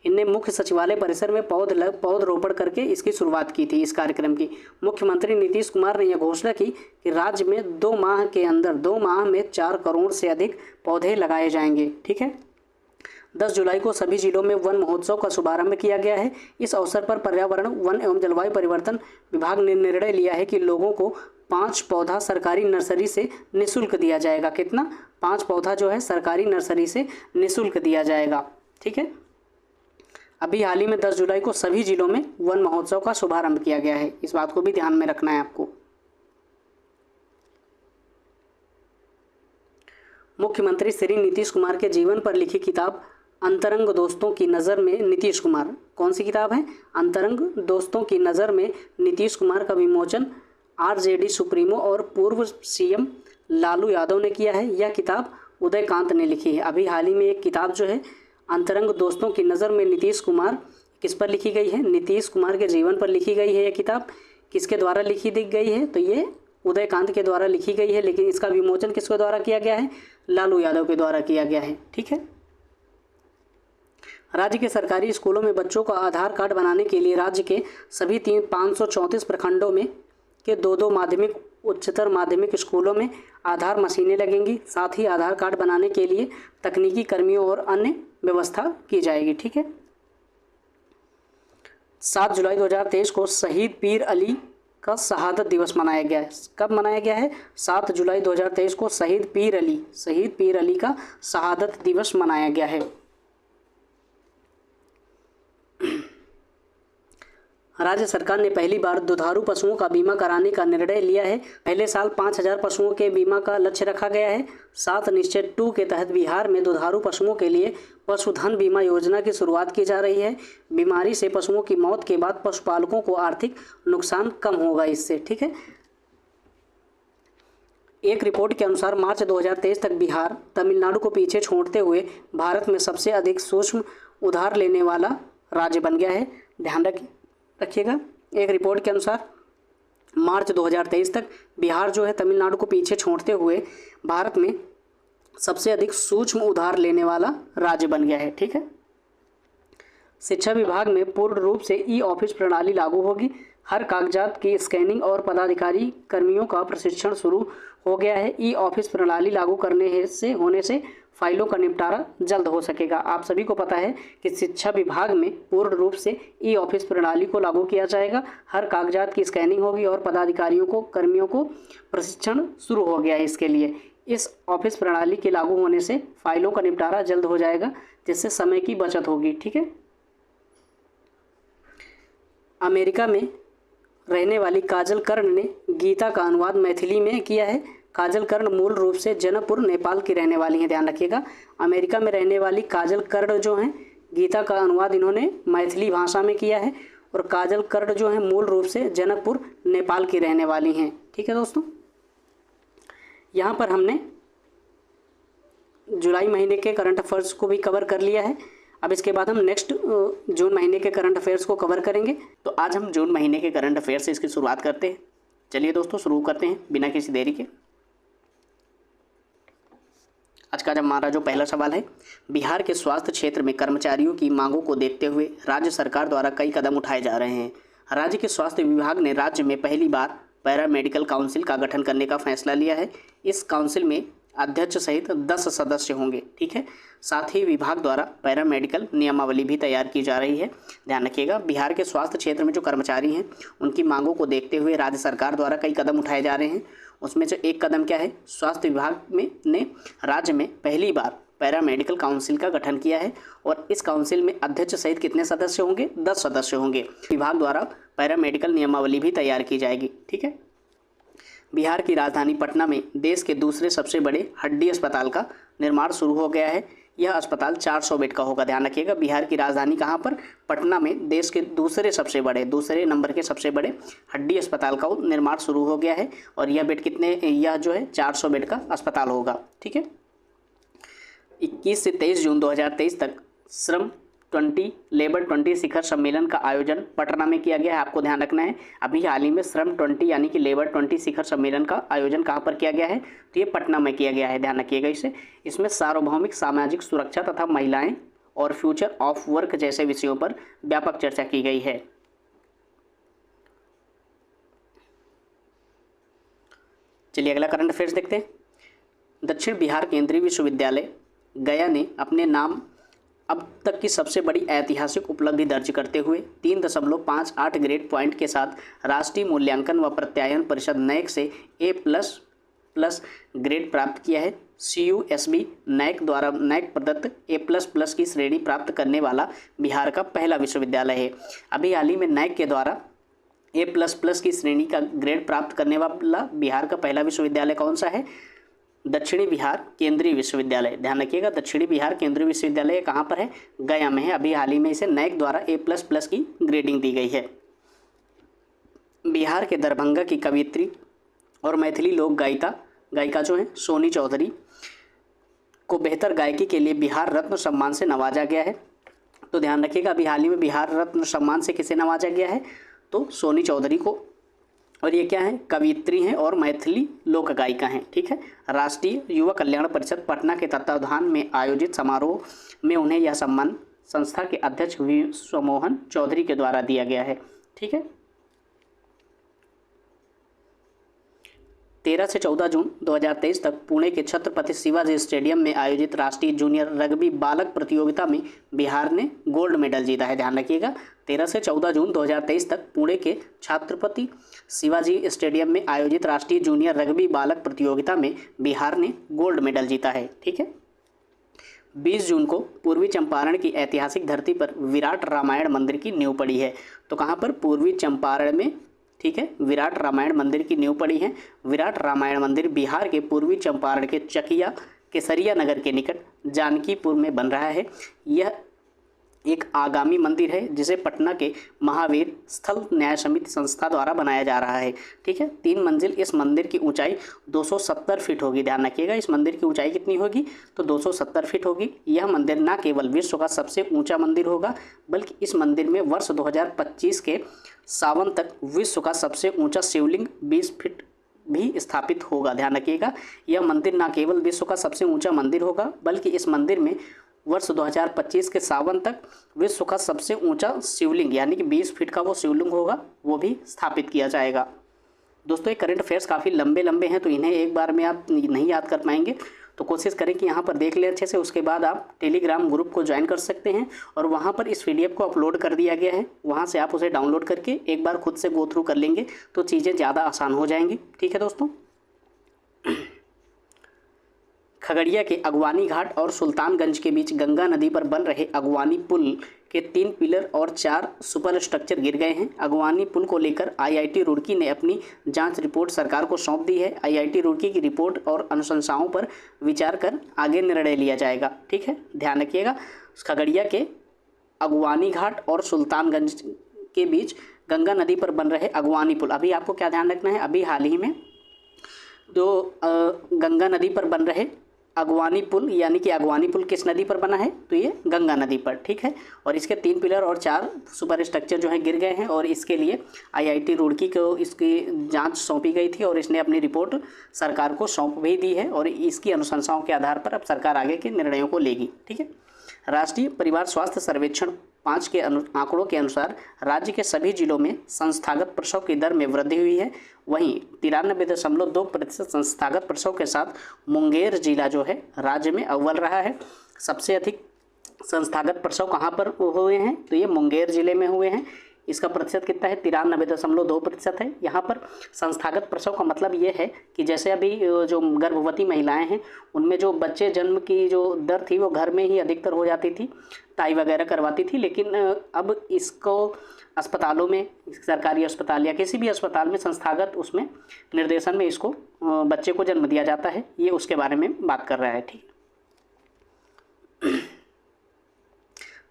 इनने मुख्य सचिवालय परिसर में पौधरोपण करके इसकी शुरुआत की थी, इस कार्यक्रम की। मुख्यमंत्री नीतीश कुमार ने यह घोषणा की कि राज्य में 2 माह के अंदर 2 माह में 4 करोड़ से अधिक पौधे लगाए जाएंगे। ठीक है, 10 जुलाई को सभी जिलों में वन महोत्सव का शुभारंभ किया गया है। इस अवसर पर पर्यावरण, वन एवं जलवायु परिवर्तन विभाग ने निर्णय लिया है कि लोगों को 5 पौधा सरकारी नर्सरी से निःशुल्क दिया जाएगा। कितना, 5 पौधा जो है सरकारी नर्सरी से निःशुल्क दिया जाएगा। ठीक है, अभी हाल ही में 10 जुलाई को सभी जिलों में वन महोत्सव का शुभारंभ किया गया है, इस बात को भी ध्यान में रखना है आपको। मुख्यमंत्री श्री नीतीश कुमार के जीवन पर लिखी किताब अंतरंग दोस्तों की नज़र में नीतीश कुमार, कौन सी किताब है, अंतरंग दोस्तों की नज़र में नीतीश कुमार का विमोचन आरजेडी सुप्रीमो और पूर्व सीएम लालू यादव ने किया है। यह किताब उदयकांत ने लिखी है। अभी हाल ही में एक किताब जो है अंतरंग दोस्तों की नज़र में नीतीश कुमार, किस पर लिखी गई है, नीतीश कुमार के जीवन पर लिखी गई है। यह किताब किसके द्वारा लिखी गई है, तो ये उदयकांत के द्वारा लिखी गई है, लेकिन इसका विमोचन किसके द्वारा किया गया है, लालू यादव के द्वारा किया गया है। ठीक है, राज्य के सरकारी स्कूलों में बच्चों का आधार कार्ड बनाने के लिए राज्य के सभी 534 प्रखंडों में के 2 माध्यमिक, उच्चतर माध्यमिक स्कूलों में आधार मशीनें लगेंगी। साथ ही आधार कार्ड बनाने के लिए तकनीकी कर्मियों और अन्य व्यवस्था की जाएगी। ठीक है, 7 जुलाई 2023 को शहीद पीर अली का शहादत दिवस मनाया गया है। कब मनाया गया है, 7 जुलाई 2023 को शहीद पीर अली का शहादत दिवस मनाया गया है। राज्य सरकार ने पहली बार दुधारू पशुओं का बीमा कराने का निर्णय लिया है। पहले साल 5000 पशुओं के बीमा का लक्ष्य रखा गया है। 7 निश्चय 2 के तहत बिहार में दुधारू पशुओं के लिए पशुधन बीमा योजना की शुरुआत की जा रही है। बीमारी से पशुओं की मौत के बाद पशुपालकों को आर्थिक नुकसान कम होगा इससे। ठीक है, एक रिपोर्ट के अनुसार मार्च 2023 तक बिहार तमिलनाडु को पीछे छोड़ते हुए भारत में सबसे अधिक सूक्ष्म उधार लेने वाला राज्य बन गया है। ध्यान रखिएगा, एक रिपोर्ट के अनुसार मार्च 2023 तक बिहार जो है तमिलनाडु को पीछे छोड़ते हुए भारत में सबसे अधिक सूक्ष्म उधार लेने वाला राज्य बन गया है। ठीक है, शिक्षा विभाग में पूर्ण रूप से ई ऑफिस प्रणाली लागू होगी। हर कागजात की स्कैनिंग और पदाधिकारी कर्मियों का प्रशिक्षण शुरू हो गया है। ई ऑफिस प्रणाली लागू होने से फाइलों का निपटारा जल्द हो सकेगा। आप सभी को पता है कि शिक्षा विभाग में पूर्ण रूप से ई ऑफिस प्रणाली को लागू किया जाएगा। हर कागजात की स्कैनिंग होगी और पदाधिकारियों को, कर्मियों को प्रशिक्षण शुरू हो गया है इसके लिए। इस ऑफिस प्रणाली के लागू होने से फाइलों का निपटारा जल्द हो जाएगा, जिससे समय की बचत होगी। ठीक है। अमेरिका में रहने वाली काजल कर्ण ने गीता का अनुवाद मैथिली में किया है। काजल कर्ण मूल रूप से जनकपुर, नेपाल की रहने वाली हैं, ध्यान रखिएगा। अमेरिका में रहने वाली काजल कर्ण जो हैं, गीता का अनुवाद इन्होंने मैथिली भाषा में किया है। और काजल कर्ण जो हैं मूल रूप से जनकपुर, नेपाल की रहने वाली हैं। ठीक है दोस्तों, यहाँ पर हमने जुलाई महीने के करंट अफेयर्स को भी कवर कर लिया है। अब इसके बाद हम नेक्स्ट जून महीने के करंट अफेयर्स को कवर करेंगे। तो आज हम जून महीने के करंट अफेयर्स से इसकी शुरुआत करते हैं। चलिए दोस्तों, शुरू करते हैं बिना किसी देरी के। आज का हमारा जो पहला सवाल है, बिहार के स्वास्थ्य क्षेत्र में कर्मचारियों की मांगों को देखते हुए राज्य सरकार द्वारा कई कदम उठाए जा रहे हैं। राज्य के स्वास्थ्य विभाग ने राज्य में पहली बार पैरा मेडिकल काउंसिल का गठन करने का फैसला लिया है। इस काउंसिल में अध्यक्ष सहित 10 सदस्य होंगे। ठीक है। साथ ही विभाग द्वारा पैरा मेडिकल नियमावली भी तैयार की जा रही है। ध्यान रखिएगा, बिहार के स्वास्थ्य क्षेत्र में जो कर्मचारी हैं उनकी मांगों को देखते हुए राज्य सरकार द्वारा कई कदम उठाए जा रहे हैं। उसमें से एक कदम क्या है, स्वास्थ्य विभाग ने राज्य में पहली बार पैरा मेडिकल काउंसिल का गठन किया है। और इस काउंसिल में अध्यक्ष सहित कितने सदस्य होंगे, 10 सदस्य होंगे। विभाग द्वारा पैरा मेडिकल नियमावली भी तैयार की जाएगी। ठीक है। बिहार की राजधानी पटना में देश के दूसरे सबसे बड़े हड्डी अस्पताल का निर्माण शुरू हो गया है। यह अस्पताल 400 बेड का होगा। ध्यान रखिएगा, बिहार की राजधानी कहाँ पर, पटना में देश के दूसरे नंबर के सबसे बड़े हड्डी अस्पताल का निर्माण शुरू हो गया है। और यह जो है 400 बेड का अस्पताल होगा। ठीक है। 21 से 23 जून 2023 तक श्रम 20 लेबर 20 शिखर सम्मेलन का आयोजन पटना में किया गया है। आपको ध्यान रखना है, अभी हाल ही में श्रम 20 यानी कि लेबर 20 शिखर सम्मेलन का आयोजन कहाँ पर किया गया है, तो ये पटना में किया गया है। ध्यान रखिएगा इसे। इसमें सार्वभौमिक सामाजिक सुरक्षा तथा महिलाएं और फ्यूचर ऑफ वर्क जैसे विषयों पर व्यापक चर्चा की गई है। चलिए अगला करंट अफेयर्स देखते हैं। दक्षिण बिहार केंद्रीय विश्वविद्यालय गया ने अपने नाम अब तक की सबसे बड़ी ऐतिहासिक उपलब्धि दर्ज करते हुए 3.58 ग्रेड पॉइंट के साथ राष्ट्रीय मूल्यांकन व प्रत्यायन परिषद नैक से A++ ग्रेड प्राप्त किया है। CUSB नैक द्वारा नैक प्रदत्त A++ की श्रेणी प्राप्त करने वाला बिहार का पहला विश्वविद्यालय है। अभी हाल ही में नैक के द्वारा A++ की श्रेणी का ग्रेड प्राप्त करने वाला बिहार का पहला विश्वविद्यालय कौन सा है, दक्षिणी बिहार केंद्रीय विश्वविद्यालय। ध्यान रखिएगा, दक्षिणी बिहार केंद्रीय विश्वविद्यालय कहाँ पर है, गया में है। अभी हाल ही में इसे नैक द्वारा A++ की ग्रेडिंग दी गई है। बिहार के दरभंगा की कवियत्री और मैथिली लोक गायिका जो है सोनी चौधरी को बेहतर गायकी के लिए बिहार रत्न सम्मान से नवाजा गया है। तो ध्यान रखिएगा, अभी हाल ही में बिहार रत्न सम्मान से किसे नवाजा गया है, तो सोनी चौधरी को। और ये क्या है, कवियत्री हैं और मैथिली लोक गायिका हैं। ठीक है। राष्ट्रीय युवा कल्याण परिषद पटना के तत्वावधान में आयोजित समारोह में उन्हें यह सम्मान संस्था के अध्यक्ष विश्वमोहन चौधरी के द्वारा दिया गया है। ठीक है। 13 से 14 जून 2023 तक पुणे के छत्रपति शिवाजी स्टेडियम में आयोजित राष्ट्रीय जूनियर रग्बी बालक प्रतियोगिता में बिहार ने गोल्ड मेडल जीता है। ध्यान रखिएगा, 13 से 14 जून 2023 तक पुणे के छत्रपति शिवाजी स्टेडियम में आयोजित राष्ट्रीय जूनियर रग्बी बालक प्रतियोगिता में बिहार ने गोल्ड मेडल जीता है। ठीक है। 20 जून को पूर्वी चंपारण की ऐतिहासिक धरती पर विराट रामायण मंदिर की नींव पड़ी है। तो कहाँ पर, पूर्वी चंपारण में। ठीक है। विराट रामायण मंदिर की नींव पड़ी है। विराट रामायण मंदिर बिहार के पूर्वी चंपारण के चकिया केसरिया नगर के निकट जानकीपुर में बन रहा है। यह एक आगामी मंदिर है जिसे पटना के महावीर स्थल न्याय समिति संस्था द्वारा बनाया जा रहा है। ठीक है। 3 मंजिल इस मंदिर की ऊंचाई 270 फीट होगी। ध्यान रखिएगा, इस मंदिर की ऊंचाई कितनी होगी, तो 270 फीट होगी। यह मंदिर न केवल विश्व का सबसे ऊंचा मंदिर होगा, बल्कि इस मंदिर में वर्ष 2025 के सावन तक विश्व का सबसे ऊंचा शिवलिंग 20 फीट भी स्थापित होगा। ध्यान रखिएगा, यह मंदिर न केवल विश्व का सबसे ऊंचा मंदिर होगा, बल्कि इस मंदिर में वर्ष 2025 के सावन तक विश्व का सबसे ऊंचा शिवलिंग यानी कि 20 फीट का वो शिवलिंग होगा, वो भी स्थापित किया जाएगा। दोस्तों, ये करंट अफेयर्स काफ़ी लंबे हैं, तो इन्हें एक बार में आप नहीं याद कर पाएंगे। तो कोशिश करें कि यहाँ पर देख लें अच्छे से। उसके बाद आप टेलीग्राम ग्रुप को ज्वाइन कर सकते हैं और वहाँ पर इस PDF को अपलोड कर दिया गया है, वहाँ से आप उसे डाउनलोड करके एक बार खुद से गो थ्रू कर लेंगे तो चीज़ें ज़्यादा आसान हो जाएंगी। ठीक है दोस्तों। खगड़िया के अगवानी घाट और सुल्तानगंज के बीच गंगा नदी पर बन रहे अगवानी पुल के 3 पिलर और 4 सुपर स्ट्रक्चर गिर गए हैं। अगवानी पुल को लेकर IIT रुड़की ने अपनी जांच रिपोर्ट सरकार को सौंप दी है। IIT रुड़की की रिपोर्ट और अनुशंसाओं पर विचार कर आगे निर्णय लिया जाएगा। ठीक है, ध्यान रखिएगा। खगड़िया के अगवानी घाट और सुल्तानगंज के बीच गंगा नदी पर बन रहे अगवानी पुल, अभी आपको क्या ध्यान रखना है, अभी हाल ही में जो गंगा नदी पर बन रहे अगवानी पुल, यानी कि अगवानी पुल किस नदी पर बना है, तो ये गंगा नदी पर। ठीक है, और इसके 3 पिलर और 4 सुपर स्ट्रक्चर जो है गिर गए हैं और इसके लिए IIT रुड़की को इसकी जांच सौंपी गई थी और इसने अपनी रिपोर्ट सरकार को सौंप भी दी है और इसकी अनुशंसाओं के आधार पर अब सरकार आगे के निर्णयों को लेगी। ठीक है। राष्ट्रीय परिवार स्वास्थ्य सर्वेक्षण 5 के आंकड़ों के अनुसार राज्य के सभी जिलों में संस्थागत प्रसव की दर में वृद्धि हुई है। वहीं 93.2% संस्थागत प्रसव के साथ मुंगेर जिला जो है राज्य में अव्वल रहा है। सबसे अधिक संस्थागत प्रसव कहाँ पर हुए हैं, तो ये मुंगेर जिले में हुए हैं। इसका प्रतिशत कितना है, 93.2% है। यहाँ पर संस्थागत प्रसव का मतलब ये है कि जैसे अभी जो गर्भवती महिलाएं हैं उनमें जो बच्चे जन्म की जो दर थी वो घर में ही अधिकतर हो जाती थी, टाई वगैरह करवाती थी, लेकिन अब इसको अस्पतालों में, सरकारी अस्पताल या किसी भी अस्पताल में संस्थागत उसमें निर्देशन में इसको बच्चे को जन्म दिया जाता है। ये उसके बारे में बात कर रहा है। ठीक,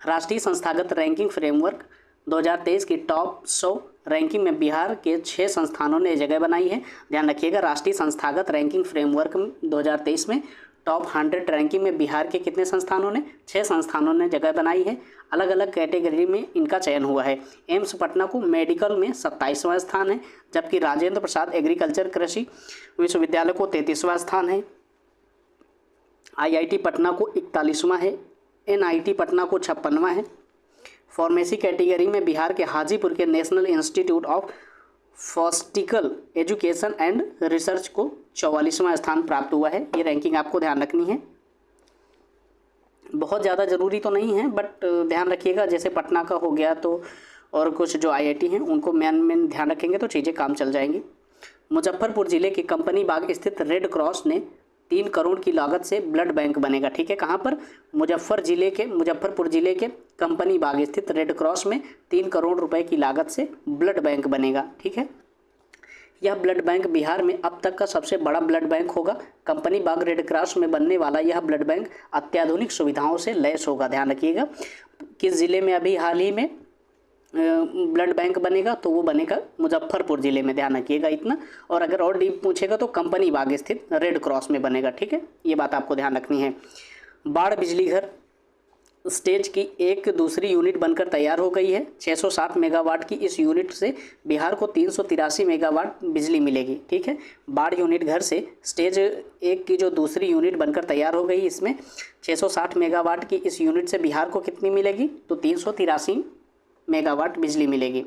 राष्ट्रीय संस्थागत रैंकिंग फ्रेमवर्क 2023 की टॉप 100 रैंकिंग में बिहार के 6 संस्थानों ने जगह बनाई है। ध्यान रखिएगा, राष्ट्रीय संस्थागत रैंकिंग फ्रेमवर्क 2023 में टॉप 100 रैंकिंग में बिहार के कितने संस्थानों ने, 6 संस्थानों ने जगह बनाई है। अलग अलग कैटेगरी में इनका चयन हुआ है। एम्स पटना को मेडिकल में 27वां स्थान है, जबकि राजेंद्र प्रसाद एग्रीकल्चर कृषि विश्वविद्यालय को 33वां स्थान है। IIT पटना को 41वां है। NIT पटना को 56वां है। फार्मेसी कैटेगरी में बिहार के हाजीपुर के national institute of pharmaceutical education and research को 44वां स्थान प्राप्त हुआ है। ये रैंकिंग आपको ध्यान रखनी है, बहुत ज़्यादा ज़रूरी तो नहीं है बट ध्यान रखिएगा। जैसे पटना का हो गया तो और कुछ जो IIT हैं उनको मेन ध्यान रखेंगे तो चीज़ें काम चल जाएंगी। मुजफ्फरपुर जिले के कंपनी बाग स्थित रेड क्रॉस ने 3 करोड़ की लागत से ब्लड बैंक बनेगा। ठीक है, कहाँ पर, मुजफ्फरपुर जिले के कंपनी बाग स्थित रेड क्रॉस में 3 करोड़ रुपए की लागत से ब्लड बैंक बनेगा। ठीक है, यह ब्लड बैंक बिहार में अब तक का सबसे बड़ा ब्लड बैंक होगा। कंपनी बाग रेड क्रॉस में बनने वाला यह ब्लड बैंक अत्याधुनिक सुविधाओं से लैस होगा। ध्यान रखिएगा, किस जिले में अभी हाल ही में ब्लड बैंक बनेगा, तो वो बनेगा मुजफ्फरपुर ज़िले में। ध्यान रखिएगा इतना, और अगर और डीप पूछेगा तो कंपनी बाग स्थित रेड क्रॉस में बनेगा। ठीक है, ये बात आपको ध्यान रखनी है। बाढ़ बिजली घर स्टेज की एक दूसरी यूनिट बनकर तैयार हो गई है। 660 मेगावाट की इस यूनिट से बिहार को 383 मेगावाट बिजली मिलेगी। ठीक है, बाढ़ यूनिट घर से स्टेज 1 की जो दूसरी यूनिट बनकर तैयार हो गई, इसमें 660 मेगावाट की इस यूनिट से बिहार को कितनी मिलेगी, तो 383 मेगावाट बिजली मिलेगी।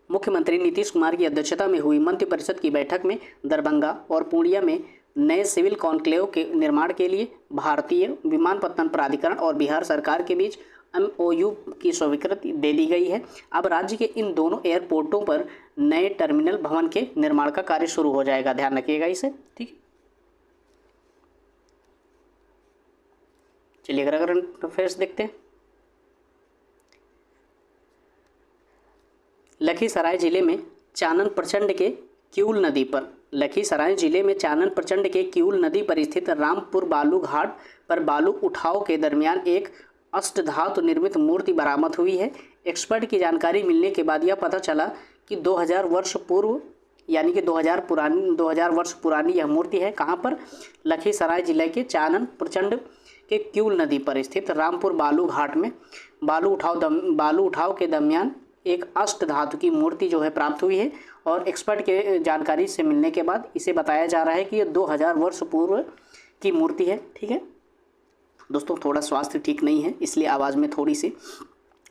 मुख्यमंत्री नीतीश कुमार की अध्यक्षता में हुई मंत्रिपरिषद की बैठक में दरभंगा और पूर्णिया में नए सिविल कॉन्क्लेव के निर्माण के लिए भारतीय विमानपत्तन प्राधिकरण और बिहार सरकार के बीच MOU की स्वीकृति दे दी गई है। अब राज्य के इन दोनों एयरपोर्टों पर नए टर्मिनल भवन के निर्माण का कार्य शुरू हो जाएगा। ध्यान रखिएगा इसे। ठीक है, चलिए अगर करंट अफेयर्स देखते हैं। लखीसराय जिले में चानन प्रचंड के क्यूल नदी पर लखीसराय जिले में चानन प्रचंड के क्यूल नदी पर स्थित रामपुर बालू घाट पर बालू उठाव के दरमियान एक अष्टधातु निर्मित मूर्ति बरामद हुई है। एक्सपर्ट की जानकारी मिलने के बाद यह पता चला कि 2000 वर्ष पूर्व यानी कि 2000 वर्ष पुरानी यह मूर्ति है। कहाँ पर, लखीसराय जिले के चानन प्रचंड के क्यूल नदी पर स्थित रामपुर बालू घाट में बालू उठाव के दरमियान एक अष्ट धातु की मूर्ति जो है प्राप्त हुई है। और एक्सपर्ट के जानकारी से मिलने के बाद इसे बताया जा रहा है कि ये 2000 वर्ष पूर्व की मूर्ति है। ठीक है दोस्तों, थोड़ा स्वास्थ्य ठीक नहीं है, इसलिए आवाज़ में थोड़ी सी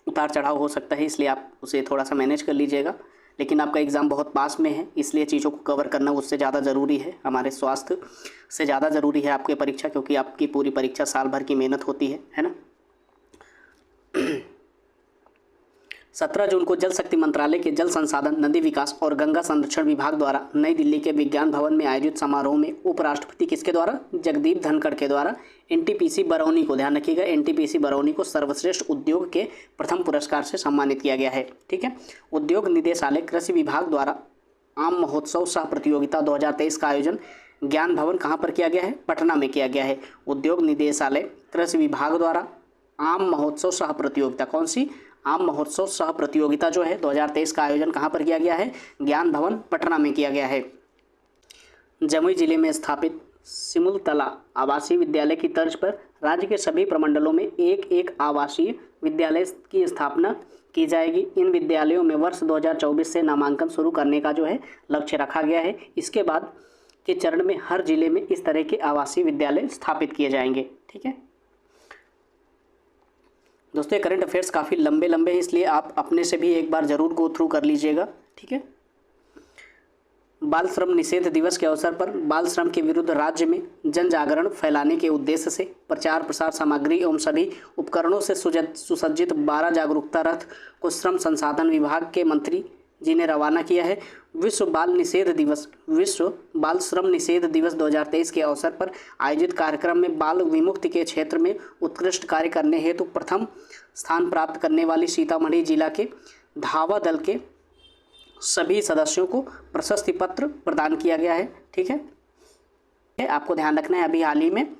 उतार चढ़ाव हो सकता है, इसलिए आप उसे थोड़ा सा मैनेज कर लीजिएगा। लेकिन आपका एग्ज़ाम बहुत पास में है, इसलिए चीज़ों को कवर करना उससे ज़्यादा ज़रूरी है। हमारे स्वास्थ्य से ज़्यादा ज़रूरी है आपकी परीक्षा, क्योंकि आपकी पूरी परीक्षा साल भर की मेहनत होती है ना। 17 जून को जल शक्ति मंत्रालय के जल संसाधन, नदी विकास और गंगा संरक्षण विभाग द्वारा नई दिल्ली के विज्ञान भवन में आयोजित समारोह में उपराष्ट्रपति किसके द्वारा, जगदीप धनखड़ के द्वारा एनटीपीसी बरौनी को, ध्यान रखिएगा, एनटीपीसी बरौनी को सर्वश्रेष्ठ उद्योग के प्रथम पुरस्कार से सम्मानित किया गया है। ठीक है। उद्योग निदेशालय कृषि विभाग द्वारा आम महोत्सव सह प्रतियोगिता 2023 का आयोजन ज्ञान भवन कहाँ पर किया गया है, पटना में किया गया है। उद्योग निदेशालय कृषि विभाग द्वारा आम महोत्सव सह प्रतियोगिता, कौन सी, आम महोत्सव सह प्रतियोगिता जो है 2023 का आयोजन कहाँ पर किया गया है, ज्ञान भवन पटना में किया गया है। जमुई जिले में स्थापित सिमुलतला आवासीय विद्यालय की तर्ज पर राज्य के सभी प्रमंडलों में एक एक आवासीय विद्यालय की स्थापना की जाएगी। इन विद्यालयों में वर्ष 2024 से नामांकन शुरू करने का जो है लक्ष्य रखा गया है। इसके बाद के चरण में हर जिले में इस तरह के आवासीय विद्यालय स्थापित किए जाएंगे। ठीक है दोस्तों, ये करंट अफेयर्स काफ़ी लंबे हैं, इसलिए आप अपने से भी एक बार ज़रूर गो थ्रू कर लीजिएगा। ठीक है। बाल श्रम निषेध दिवस के अवसर पर बाल श्रम के विरुद्ध राज्य में जन जागरण फैलाने के उद्देश्य से प्रचार प्रसार सामग्री एवं सभी उपकरणों से सुसज्जित 12 जागरूकता रथ को श्रम संसाधन विभाग के मंत्री जी ने रवाना किया है। विश्व बाल श्रम निषेध दिवस 2023 के अवसर पर आयोजित कार्यक्रम में बाल विमुक्ति के क्षेत्र में उत्कृष्ट कार्य करने हेतु प्रथम स्थान प्राप्त करने वाली सीतामढ़ी जिला के धावा दल के सभी सदस्यों को प्रशस्ति पत्र प्रदान किया गया है। ठीक है। आपको ध्यान रखना है, अभी हाल ही में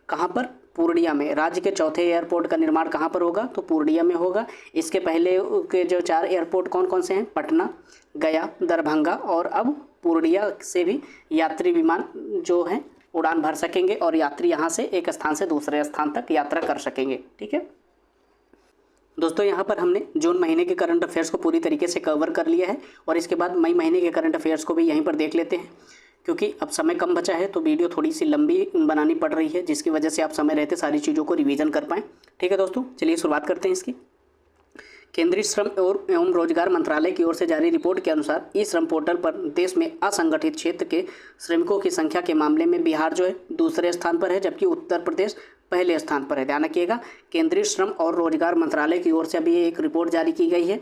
कहाँ पर, पूर्णिया में राज्य के चौथे एयरपोर्ट का निर्माण कहाँ पर होगा, तो पूर्णिया में होगा। इसके पहले के जो 4 एयरपोर्ट कौन कौन से हैं, पटना, गया, दरभंगा और अब पूर्णिया से भी यात्री विमान जो हैं उड़ान भर सकेंगे और यात्री यहाँ से एक स्थान से दूसरे स्थान तक यात्रा कर सकेंगे। ठीक है दोस्तों, यहाँ पर हमने जून महीने के करंट अफेयर्स को पूरी तरीके से कवर कर लिया है और इसके बाद मई महीने के करंट अफेयर्स को भी यहीं पर देख लेते हैं। क्योंकि अब समय कम बचा है तो वीडियो थोड़ी सी लंबी बनानी पड़ रही है, जिसकी वजह से आप समय रहते सारी चीज़ों को रिवीजन कर पाएँ। ठीक है दोस्तों, चलिए शुरुआत करते हैं इसकी। केंद्रीय श्रम एवं रोजगार मंत्रालय की ओर से जारी रिपोर्ट के अनुसार ई श्रम पोर्टल पर देश में असंगठित क्षेत्र के श्रमिकों की संख्या के मामले में बिहार जो है दूसरे स्थान पर है, जबकि उत्तर प्रदेश पहले स्थान पर है। ध्यान रखिएगा, केंद्रीय श्रम और रोजगार मंत्रालय की ओर से अभी एक रिपोर्ट जारी की गई है।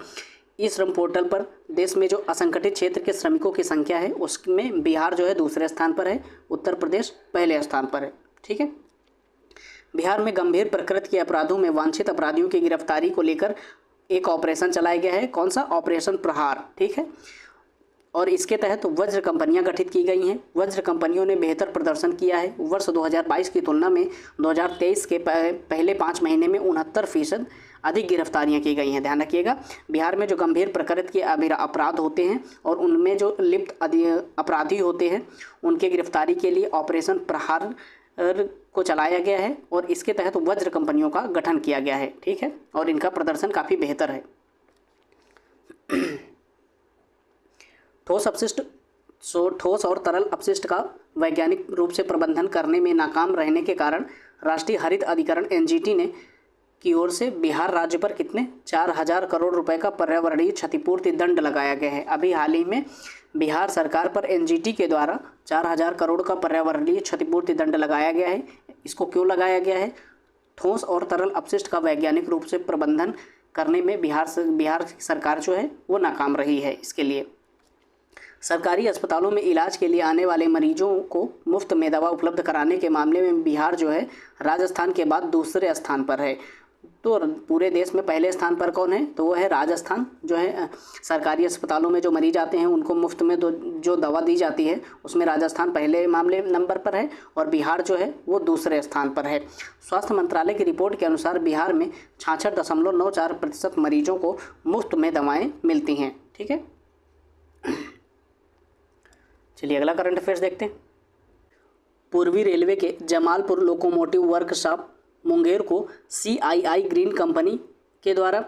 ई श्रम पोर्टल पर देश में जो असंगठित क्षेत्र के श्रमिकों की संख्या है उसमें बिहार जो है दूसरे स्थान पर है, उत्तर प्रदेश पहले स्थान पर है। ठीक है। बिहार में गंभीर प्रकृति के अपराधों में वांछित अपराधियों की गिरफ्तारी को लेकर एक ऑपरेशन चलाया गया है। कौन सा, ऑपरेशन प्रहार। ठीक है। और इसके तहत वज्र कंपनियां गठित की गई हैं। वज्र कंपनियों ने बेहतर प्रदर्शन किया है। वर्ष 2022 की तुलना में 2023 के पहले 5 महीने में 69% अधिक गिरफ्तारियां की गई हैं। ध्यान रखिएगा, बिहार में जो गंभीर प्रकृति के अपराध होते हैं और उनमें जो लिप्त अपराधी होते हैं उनके गिरफ्तारी के लिए ऑपरेशन प्रहार को चलाया गया है और इसके तहत वज्र कंपनियों का गठन किया गया है। ठीक है। और इनका प्रदर्शन काफ़ी बेहतर है। ठोस और तरल अपशिष्ट का वैज्ञानिक रूप से प्रबंधन करने में नाकाम रहने के कारण राष्ट्रीय हरित अधिकरण एनजीटी ने की ओर से बिहार राज्य पर कितने 4000 करोड़ रुपए का पर्यावरणीय क्षतिपूर्ति दंड लगाया गया है। अभी हाल ही में बिहार सरकार पर एनजीटी के द्वारा 4000 करोड़ का पर्यावरणीय क्षतिपूर्ति दंड लगाया गया है। इसको क्यों लगाया गया है? ठोस और तरल अपशिष्ट का वैज्ञानिक रूप से प्रबंधन करने में बिहार सरकार जो है वो नाकाम रही है। इसके लिए सरकारी अस्पतालों में इलाज के लिए आने वाले मरीजों को मुफ्त में दवा उपलब्ध कराने के मामले में बिहार जो है राजस्थान के बाद दूसरे स्थान पर है। तो पूरे देश में पहले स्थान पर कौन है? तो वो है राजस्थान। जो है सरकारी अस्पतालों में जो मरीज आते हैं उनको मुफ्त में जो दवा दी जाती है उसमें राजस्थान पहले मामले नंबर पर है और बिहार जो है वो दूसरे स्थान पर है। स्वास्थ्य मंत्रालय की रिपोर्ट के अनुसार बिहार में 66.94% मरीजों को मुफ्त में दवाएँ मिलती हैं। ठीक है। चलिए अगला करंट अफेयर्स देखते हैं। पूर्वी रेलवे के जमालपुर लोकोमोटिव वर्कशॉप मुंगेर को CII ग्रीन कंपनी के द्वारा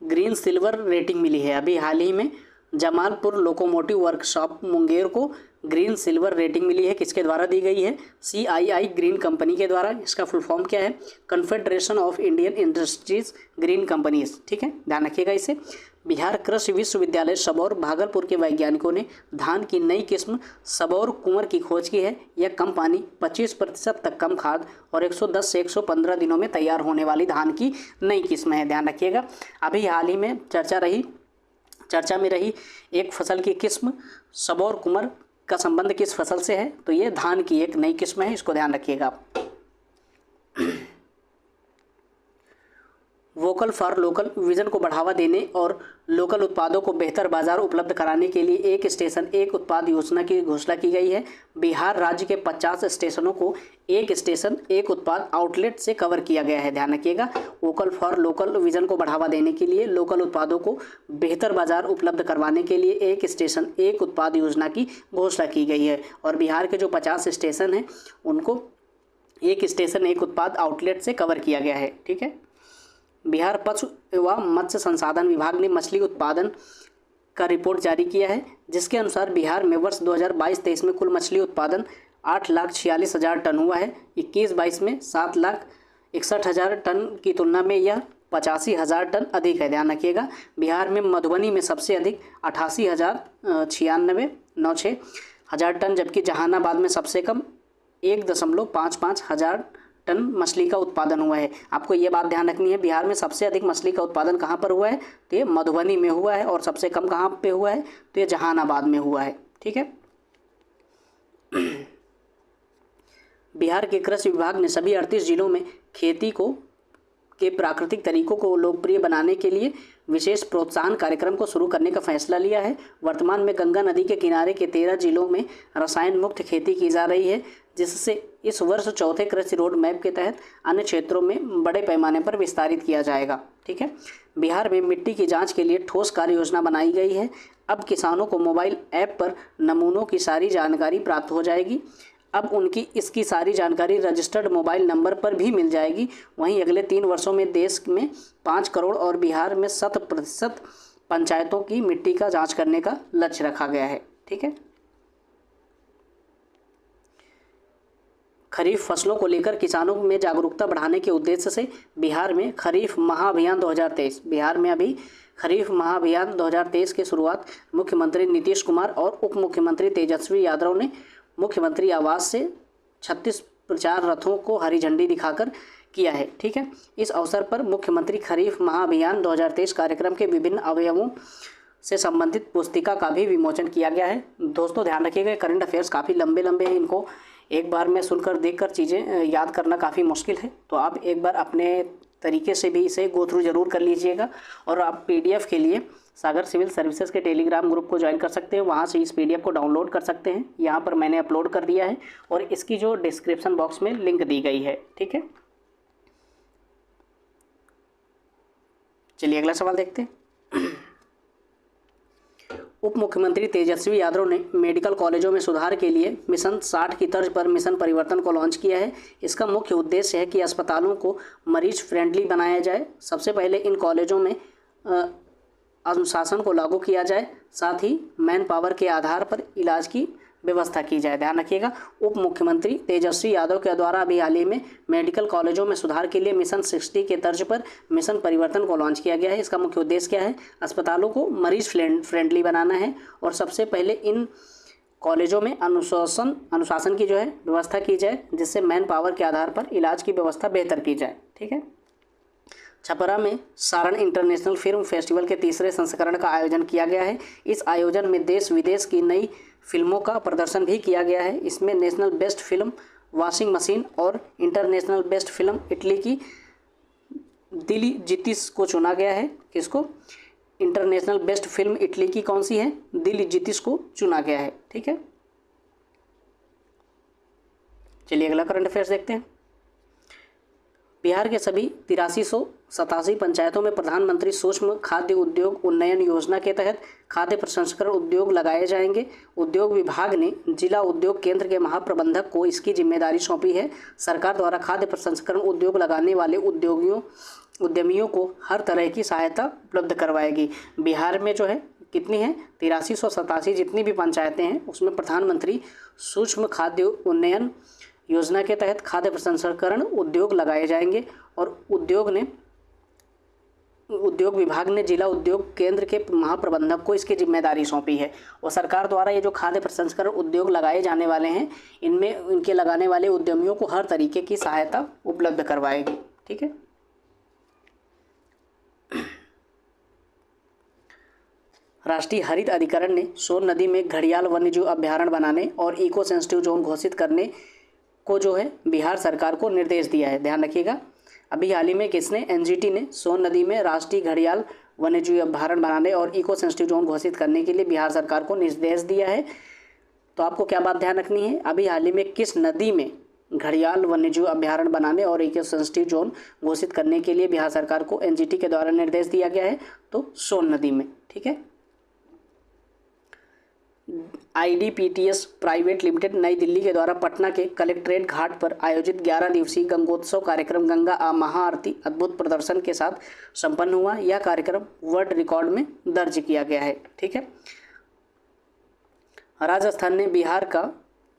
ग्रीन सिल्वर रेटिंग मिली है। अभी हाल ही में जमालपुर लोकोमोटिव वर्कशॉप मुंगेर को ग्रीन सिल्वर रेटिंग मिली है। किसके द्वारा दी गई है? CII ग्रीन कंपनी के द्वारा। इसका फुल फॉर्म क्या है? Confederation of Indian industries green companies. ठीक है, ध्यान रखिएगा इसे। बिहार कृषि विश्वविद्यालय सबौर भागलपुर के वैज्ञानिकों ने धान की नई किस्म सबौर कुंवर की खोज की है। यह कम पानी, 25% तक कम खाद और 110 से 115 दिनों में तैयार होने वाली धान की नई किस्म है। ध्यान रखिएगा, अभी हाल ही में चर्चा में रही एक फसल की किस्म सबौर कुंवर का संबंध किस फसल से है, तो ये धान की एक नई किस्म है, इसको ध्यान रखिएगा आप। वोकल फॉर लोकल विजन को बढ़ावा देने और लोकल उत्पादों को बेहतर बाजार उपलब्ध कराने के लिए एक स्टेशन एक उत्पाद योजना की घोषणा की गई है। बिहार राज्य के 50 स्टेशनों को एक स्टेशन एक उत्पाद आउटलेट से कवर किया गया है। ध्यान रखिएगा, वोकल फॉर लोकल विजन को बढ़ावा देने के लिए लोकल उत्पादों को बेहतर बाजार उपलब्ध करवाने के लिए एक स्टेशन एक उत्पाद योजना की घोषणा की गई है। और बिहार के जो 50 स्टेशन हैं उनको एक स्टेशन एक उत्पाद आउटलेट से कवर किया गया है। ठीक है, बिहार पशु एवं मत्स्य संसाधन विभाग ने मछली उत्पादन का रिपोर्ट जारी किया है, जिसके अनुसार बिहार में वर्ष 2022-23 में कुल मछली उत्पादन 8,46,000 टन हुआ है। 21-22 में 7,61,000 टन की तुलना में यह 85,000 टन अधिक है। ध्यान रखिएगा, बिहार में मधुबनी में सबसे अधिक 88,96 टन, जबकि जहानाबाद में सबसे कम 1.55 हजार टन मछली का उत्पादन हुआ है। आपको ये बात ध्यान रखनी है, बिहार में सबसे अधिक मछली का उत्पादन कहाँ पर हुआ है, तो ये मधुबनी में हुआ है, और सबसे कम कहाँ पे हुआ है, तो ये जहानाबाद में हुआ है। ठीक है, बिहार के कृषि विभाग ने सभी 38 जिलों में खेती के प्राकृतिक तरीकों को लोकप्रिय बनाने के लिए विशेष प्रोत्साहन कार्यक्रम को शुरू करने का फैसला लिया है। वर्तमान में गंगा नदी के किनारे के 13 जिलों में रसायन मुक्त खेती की जा रही है, जिससे इस वर्ष चौथे कृषि रोड मैप के तहत अन्य क्षेत्रों में बड़े पैमाने पर विस्तारित किया जाएगा। ठीक है, बिहार में मिट्टी की जांच के लिए ठोस कार्य योजना बनाई गई है। अब किसानों को मोबाइल ऐप पर नमूनों की सारी जानकारी प्राप्त हो जाएगी। अब इसकी सारी जानकारी रजिस्टर्ड मोबाइल नंबर पर भी मिल जाएगी। वहीं अगले 3 वर्षों में देश में 5 करोड़ और बिहार में 100% पंचायतों की मिट्टी का जांच करने का लक्ष्य रखा गया है। ठीक है, खरीफ फसलों को लेकर किसानों में जागरूकता बढ़ाने के उद्देश्य से बिहार में खरीफ महाअभियान 2023 बिहार में अभी खरीफ महाअभियान 2023 की शुरुआत मुख्यमंत्री नीतीश कुमार और उप मुख्यमंत्री तेजस्वी यादव ने मुख्यमंत्री आवास से 36 प्रचार रथों को हरी झंडी दिखाकर किया है। ठीक है, इस अवसर पर मुख्यमंत्री खरीफ महाअभियान 2023 कार्यक्रम के विभिन्न अवयवों से संबंधित पुस्तिका का भी विमोचन किया गया है। दोस्तों ध्यान रखिएगा, करंट अफेयर्स काफ़ी लंबे हैं, इनको एक बार में सुनकर देखकर चीज़ें याद करना काफ़ी मुश्किल है, तो आप एक बार अपने तरीके से भी इसे गो थ्रू जरूर कर लीजिएगा। और आप PDF के लिए सागर सिविल सर्विसेज के टेलीग्राम ग्रुप को ज्वाइन कर सकते हैं, वहाँ से इस PDF को डाउनलोड कर सकते हैं। यहाँ पर मैंने अपलोड कर दिया है और इसकी जो डिस्क्रिप्शन बॉक्स में लिंक दी गई है। ठीक है, चलिए अगला सवाल देखते हैं। उप मुख्यमंत्री तेजस्वी यादव ने मेडिकल कॉलेजों में सुधार के लिए मिशन 60 की तर्ज पर मिशन परिवर्तन को लॉन्च किया है। इसका मुख्य उद्देश्य है कि अस्पतालों को मरीज फ्रेंडली बनाया जाए। सबसे पहले इन कॉलेजों में अनुशासन को लागू किया जाए, साथ ही मैन पावर के आधार पर इलाज की व्यवस्था की जाए। ध्यान रखिएगा, उप मुख्यमंत्री तेजस्वी यादव के द्वारा अभी हाल ही में मेडिकल कॉलेजों में सुधार के लिए मिशन 60 के तर्ज पर मिशन परिवर्तन को लॉन्च किया गया है। इसका मुख्य उद्देश्य क्या है, अस्पतालों को मरीज फ्रेंडली बनाना है और सबसे पहले इन कॉलेजों में अनुशासन की जो है व्यवस्था की जाए, जिससे मैन पावर के आधार पर इलाज की व्यवस्था बेहतर की जाए। ठीक है, छपरा में सारण इंटरनेशनल फिल्म फेस्टिवल के 3रे संस्करण का आयोजन किया गया है। इस आयोजन में देश विदेश की नई फिल्मों का प्रदर्शन भी किया गया है। इसमें national best film washing machine और इंटरनेशनल बेस्ट फिल्म इटली की दिली जितिस को चुना गया है। किसको? इंटरनेशनल बेस्ट फिल्म इटली की कौन सी है? दिली जितिस को चुना गया है। ठीक है, चलिए अगला करंट अफेयर्स देखते हैं। बिहार के सभी 8387 पंचायतों में प्रधानमंत्री सूक्ष्म खाद्य उद्योग उन्नयन योजना के तहत खाद्य प्रसंस्करण उद्योग लगाए जाएंगे। उद्योग विभाग ने जिला उद्योग केंद्र के महाप्रबंधक को इसकी जिम्मेदारी सौंपी है। सरकार द्वारा खाद्य प्रसंस्करण उद्योग लगाने वाले उद्यमियों को हर तरह की सहायता उपलब्ध करवाएगी। बिहार में जो है कितनी है? 8387 जितनी भी पंचायतें हैं उसमें प्रधानमंत्री सूक्ष्म खाद्य उन्नयन योजना के तहत खाद्य प्रसंस्करण उद्योग लगाए जाएंगे और उद्योग ने उद्योग विभाग ने जिला उद्योग केंद्र के महाप्रबंधक को इसकी जिम्मेदारी सौंपी है। और सरकार द्वारा ये जो खाद्य प्रसंस्करण उद्योग लगाए जाने वाले हैं, इनमें इनके लगाने वाले उद्यमियों को हर तरीके की सहायता उपलब्ध करवाएगी। ठीक है। राष्ट्रीय हरित अधिकरण ने सोन नदी में घड़ियाल वन्यजीव अभ्यारण्य बनाने और इको सेंसिटिव जोन घोषित करने को जो है बिहार सरकार को निर्देश दिया है। ध्यान रखिएगा, अभी हाल ही में किसने, एनजीटी ने सोन नदी में राष्ट्रीय घड़ियाल वन्यजीव अभ्यारण्य बनाने और इको सेंसिटिव जोन घोषित करने के लिए बिहार सरकार को निर्देश दिया है। तो आपको क्या बात ध्यान रखनी है, अभी हाल ही में किस नदी में घड़ियाल वन्यजीव अभ्यारण्य बनाने और इको सेंसिटिव जोन घोषित करने के लिए बिहार सरकार को एनजीटी के द्वारा निर्देश दिया गया है, तो सोन नदी में। ठीक है। आईडीपीटीएस प्राइवेट लिमिटेड नई दिल्ली के द्वारा पटना के कलेक्ट्रेट घाट पर आयोजित 11 दिवसीय गंगोत्सव कार्यक्रम गंगा महाआरती अद्भुत प्रदर्शन के साथ संपन्न हुआ। यह कार्यक्रम वर्ल्ड रिकॉर्ड में दर्ज किया गया है। ठीक है। राजस्थान ने बिहार का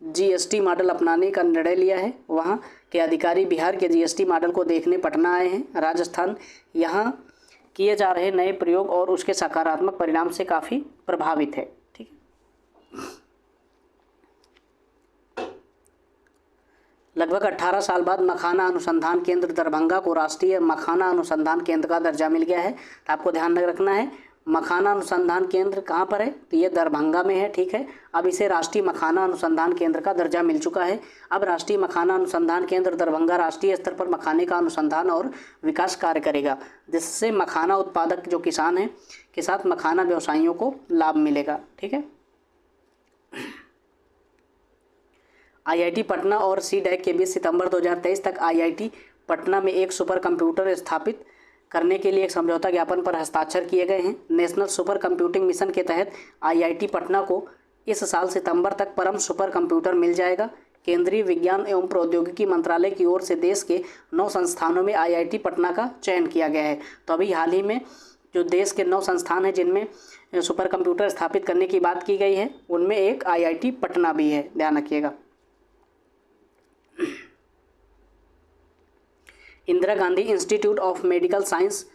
जीएसटी मॉडल अपनाने का निर्णय लिया है। वहाँ के अधिकारी बिहार के जीएसटी मॉडल को देखने पटना आए हैं। राजस्थान यहाँ किए जा रहे नए प्रयोग और उसके सकारात्मक परिणाम से काफ़ी प्रभावित है। लगभग 18 साल बाद मखाना अनुसंधान केंद्र दरभंगा को राष्ट्रीय मखाना अनुसंधान केंद्र का दर्जा मिल गया है। तो आपको ध्यान रखना है, मखाना अनुसंधान केंद्र कहाँ पर है, तो ये दरभंगा में है। ठीक है। अब इसे राष्ट्रीय मखाना अनुसंधान केंद्र का दर्जा मिल चुका है। अब राष्ट्रीय मखाना अनुसंधान केंद्र दरभंगा राष्ट्रीय स्तर पर मखाने का अनुसंधान और विकास कार्य करेगा, जिससे मखाना उत्पादक जो किसान हैं के साथ मखाना व्यवसायियों को लाभ मिलेगा। ठीक है। आईआईटी पटना और सीडैक के बीच सितंबर 2023 तक आईआईटी पटना में एक सुपर कंप्यूटर स्थापित करने के लिए एक समझौता ज्ञापन पर हस्ताक्षर किए गए हैं। नेशनल सुपर कंप्यूटिंग मिशन के तहत आईआईटी पटना को इस साल सितंबर तक परम सुपर कंप्यूटर मिल जाएगा। केंद्रीय विज्ञान एवं प्रौद्योगिकी मंत्रालय की ओर से देश के 9 संस्थानों में आईआईटी पटना का चयन किया गया है। तो अभी हाल ही में जो देश के 9 संस्थान हैं जिनमें सुपर कंप्यूटर स्थापित करने की बात की गई है, उनमें एक आईआईटी पटना भी है। ध्यान रखिएगा। Indira Gandhi institute of medical science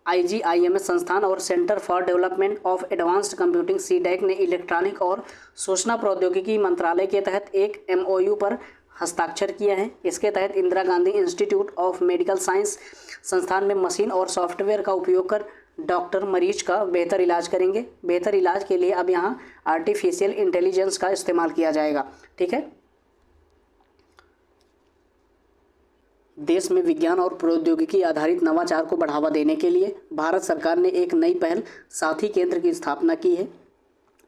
IGIMS संस्थान और centre for development of advanced computing CDAC ने इलेक्ट्रॉनिक और सूचना प्रौद्योगिकी मंत्रालय के तहत एक MOU पर हस्ताक्षर किया है। इसके तहत Indira Gandhi institute of medical science संस्थान में मशीन और सॉफ्टवेयर का उपयोग कर डॉक्टर मरीज का बेहतर इलाज करेंगे। बेहतर इलाज के लिए अब यहाँ आर्टिफिशियल इंटेलिजेंस का इस्तेमाल किया जाएगा। ठीक है। देश में विज्ञान और प्रौद्योगिकी आधारित नवाचार को बढ़ावा देने के लिए भारत सरकार ने एक नई पहल साथी केंद्र की स्थापना की है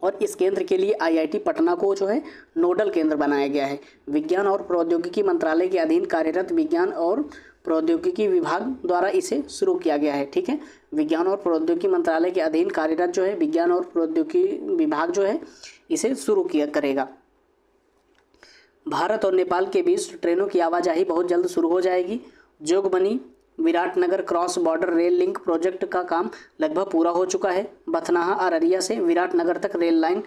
और इस केंद्र के लिए आईआईटी पटना को जो है नोडल केंद्र बनाया गया है। विज्ञान और प्रौद्योगिकी मंत्रालय के अधीन कार्यरत विज्ञान और प्रौद्योगिकी विभाग द्वारा इसे शुरू किया गया है। ठीक है। विज्ञान और प्रौद्योगिकी मंत्रालय के अधीन कार्यरत जो है विज्ञान और प्रौद्योगिकी विभाग जो है इसे शुरू किया करेगा। भारत और नेपाल के बीच ट्रेनों की आवाजाही बहुत जल्द शुरू हो जाएगी। Jogbani Viratnagar cross border rail link project का काम लगभग पूरा हो चुका है। बथनाहा अररिया से विराटनगर तक रेल लाइन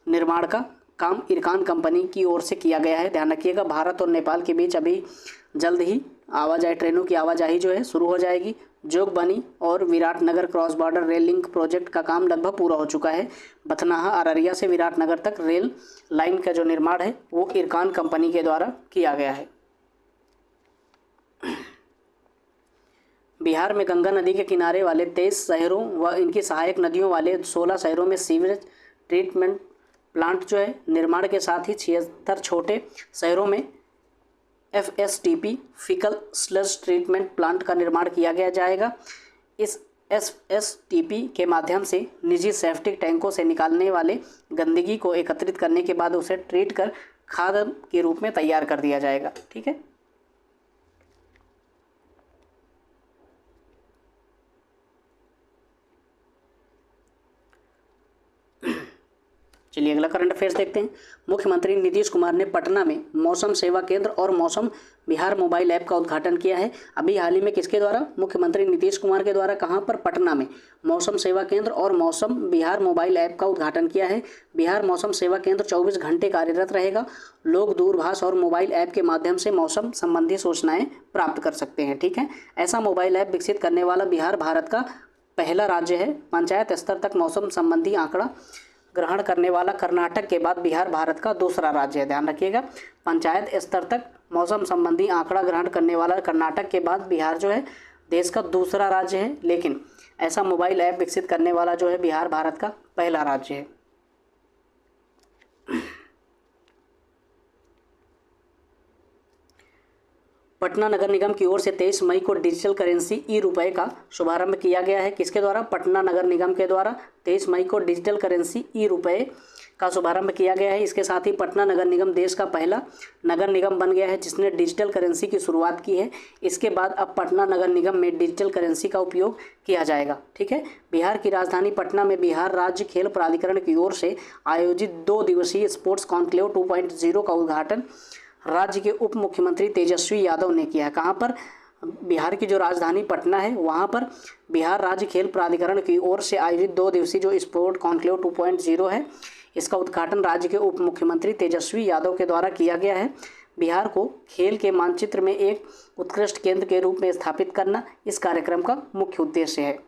निर्माण का काम इरकान कंपनी की ओर से किया गया है। ध्यान रखिएगा, भारत और नेपाल के बीच अभी जल्द ही ट्रेनों की आवाजाही जो है शुरू हो जाएगी। जोगबनी और Viratnagar cross border rail link project का काम लगभग पूरा हो चुका है। बथनाहा अररिया से विराटनगर तक रेल लाइन का जो निर्माण है वो इरकान कंपनी के द्वारा किया गया है। बिहार में गंगा नदी के किनारे वाले 23 शहरों व इनकी सहायक नदियों वाले 16 शहरों में सीवरेज ट्रीटमेंट प्लांट जो है निर्माण के साथ ही 76 छोटे शहरों में FSTP faecal sludge treatment plant का निर्माण किया गया जाएगा। इस FSTP के माध्यम से निजी सेप्टिक टैंकों से निकालने वाले गंदगी को एकत्रित करने के बाद उसे ट्रीट कर खाद के रूप में तैयार कर दिया जाएगा। ठीक है। चलिए अगला करंट अफेयर्स देखते हैं। मुख्यमंत्री नीतीश कुमार ने पटना में मौसम सेवा केंद्र और मौसम बिहार मोबाइल ऐप का उद्घाटन किया है। अभी हाल ही में किसके द्वारा? मुख्यमंत्री नीतीश कुमार के द्वारा। कहां पर? पटना में मौसम सेवा केंद्र और मौसम बिहार मोबाइल ऐप का उद्घाटन किया है। बिहार मौसम सेवा केंद्र 24 घंटे कार्यरत रहेगा। लोग दूरभाष और मोबाइल ऐप के माध्यम से मौसम संबंधी सूचनाएं प्राप्त कर सकते हैं। ठीक है, ऐसा मोबाइल ऐप विकसित करने वाला बिहार भारत का पहला राज्य है। पंचायत स्तर तक मौसम संबंधी आंकड़ा ग्रहण करने वाला कर्नाटक के बाद बिहार भारत का दूसरा राज्य है। ध्यान रखिएगा, पंचायत स्तर तक मौसम संबंधी आंकड़ा ग्रहण करने वाला कर्नाटक के बाद बिहार जो है देश का दूसरा राज्य है, लेकिन ऐसा मोबाइल ऐप विकसित करने वाला जो है बिहार भारत का पहला राज्य है। पटना नगर निगम की ओर से 23 मई को डिजिटल करेंसी ई-रुपए का शुभारंभ किया गया है। किसके द्वारा? पटना नगर निगम के द्वारा 23 मई को डिजिटल करेंसी ई-रुपए का शुभारंभ किया गया है। इसके साथ ही पटना नगर निगम देश का पहला नगर निगम बन गया है जिसने डिजिटल करेंसी की शुरुआत की है। इसके बाद अब पटना नगर निगम में डिजिटल करेंसी का उपयोग किया जाएगा। ठीक है, बिहार की राजधानी पटना में बिहार राज्य खेल प्राधिकरण की ओर से आयोजित 2 दिवसीय स्पोर्ट्स कॉन्क्लेव 2.0 का उद्घाटन राज्य के उप मुख्यमंत्री तेजस्वी यादव ने किया है। कहाँ पर? बिहार की जो राजधानी पटना है वहाँ पर बिहार राज्य खेल प्राधिकरण की ओर से आयोजित 2 दिवसीय जो स्पोर्ट कॉन्क्लेव 2.0 है, इसका उद्घाटन राज्य के उप मुख्यमंत्री तेजस्वी यादव के द्वारा किया गया है। बिहार को खेल के मानचित्र में एक उत्कृष्ट केंद्र के रूप में स्थापित करना इस कार्यक्रम का मुख्य उद्देश्य है।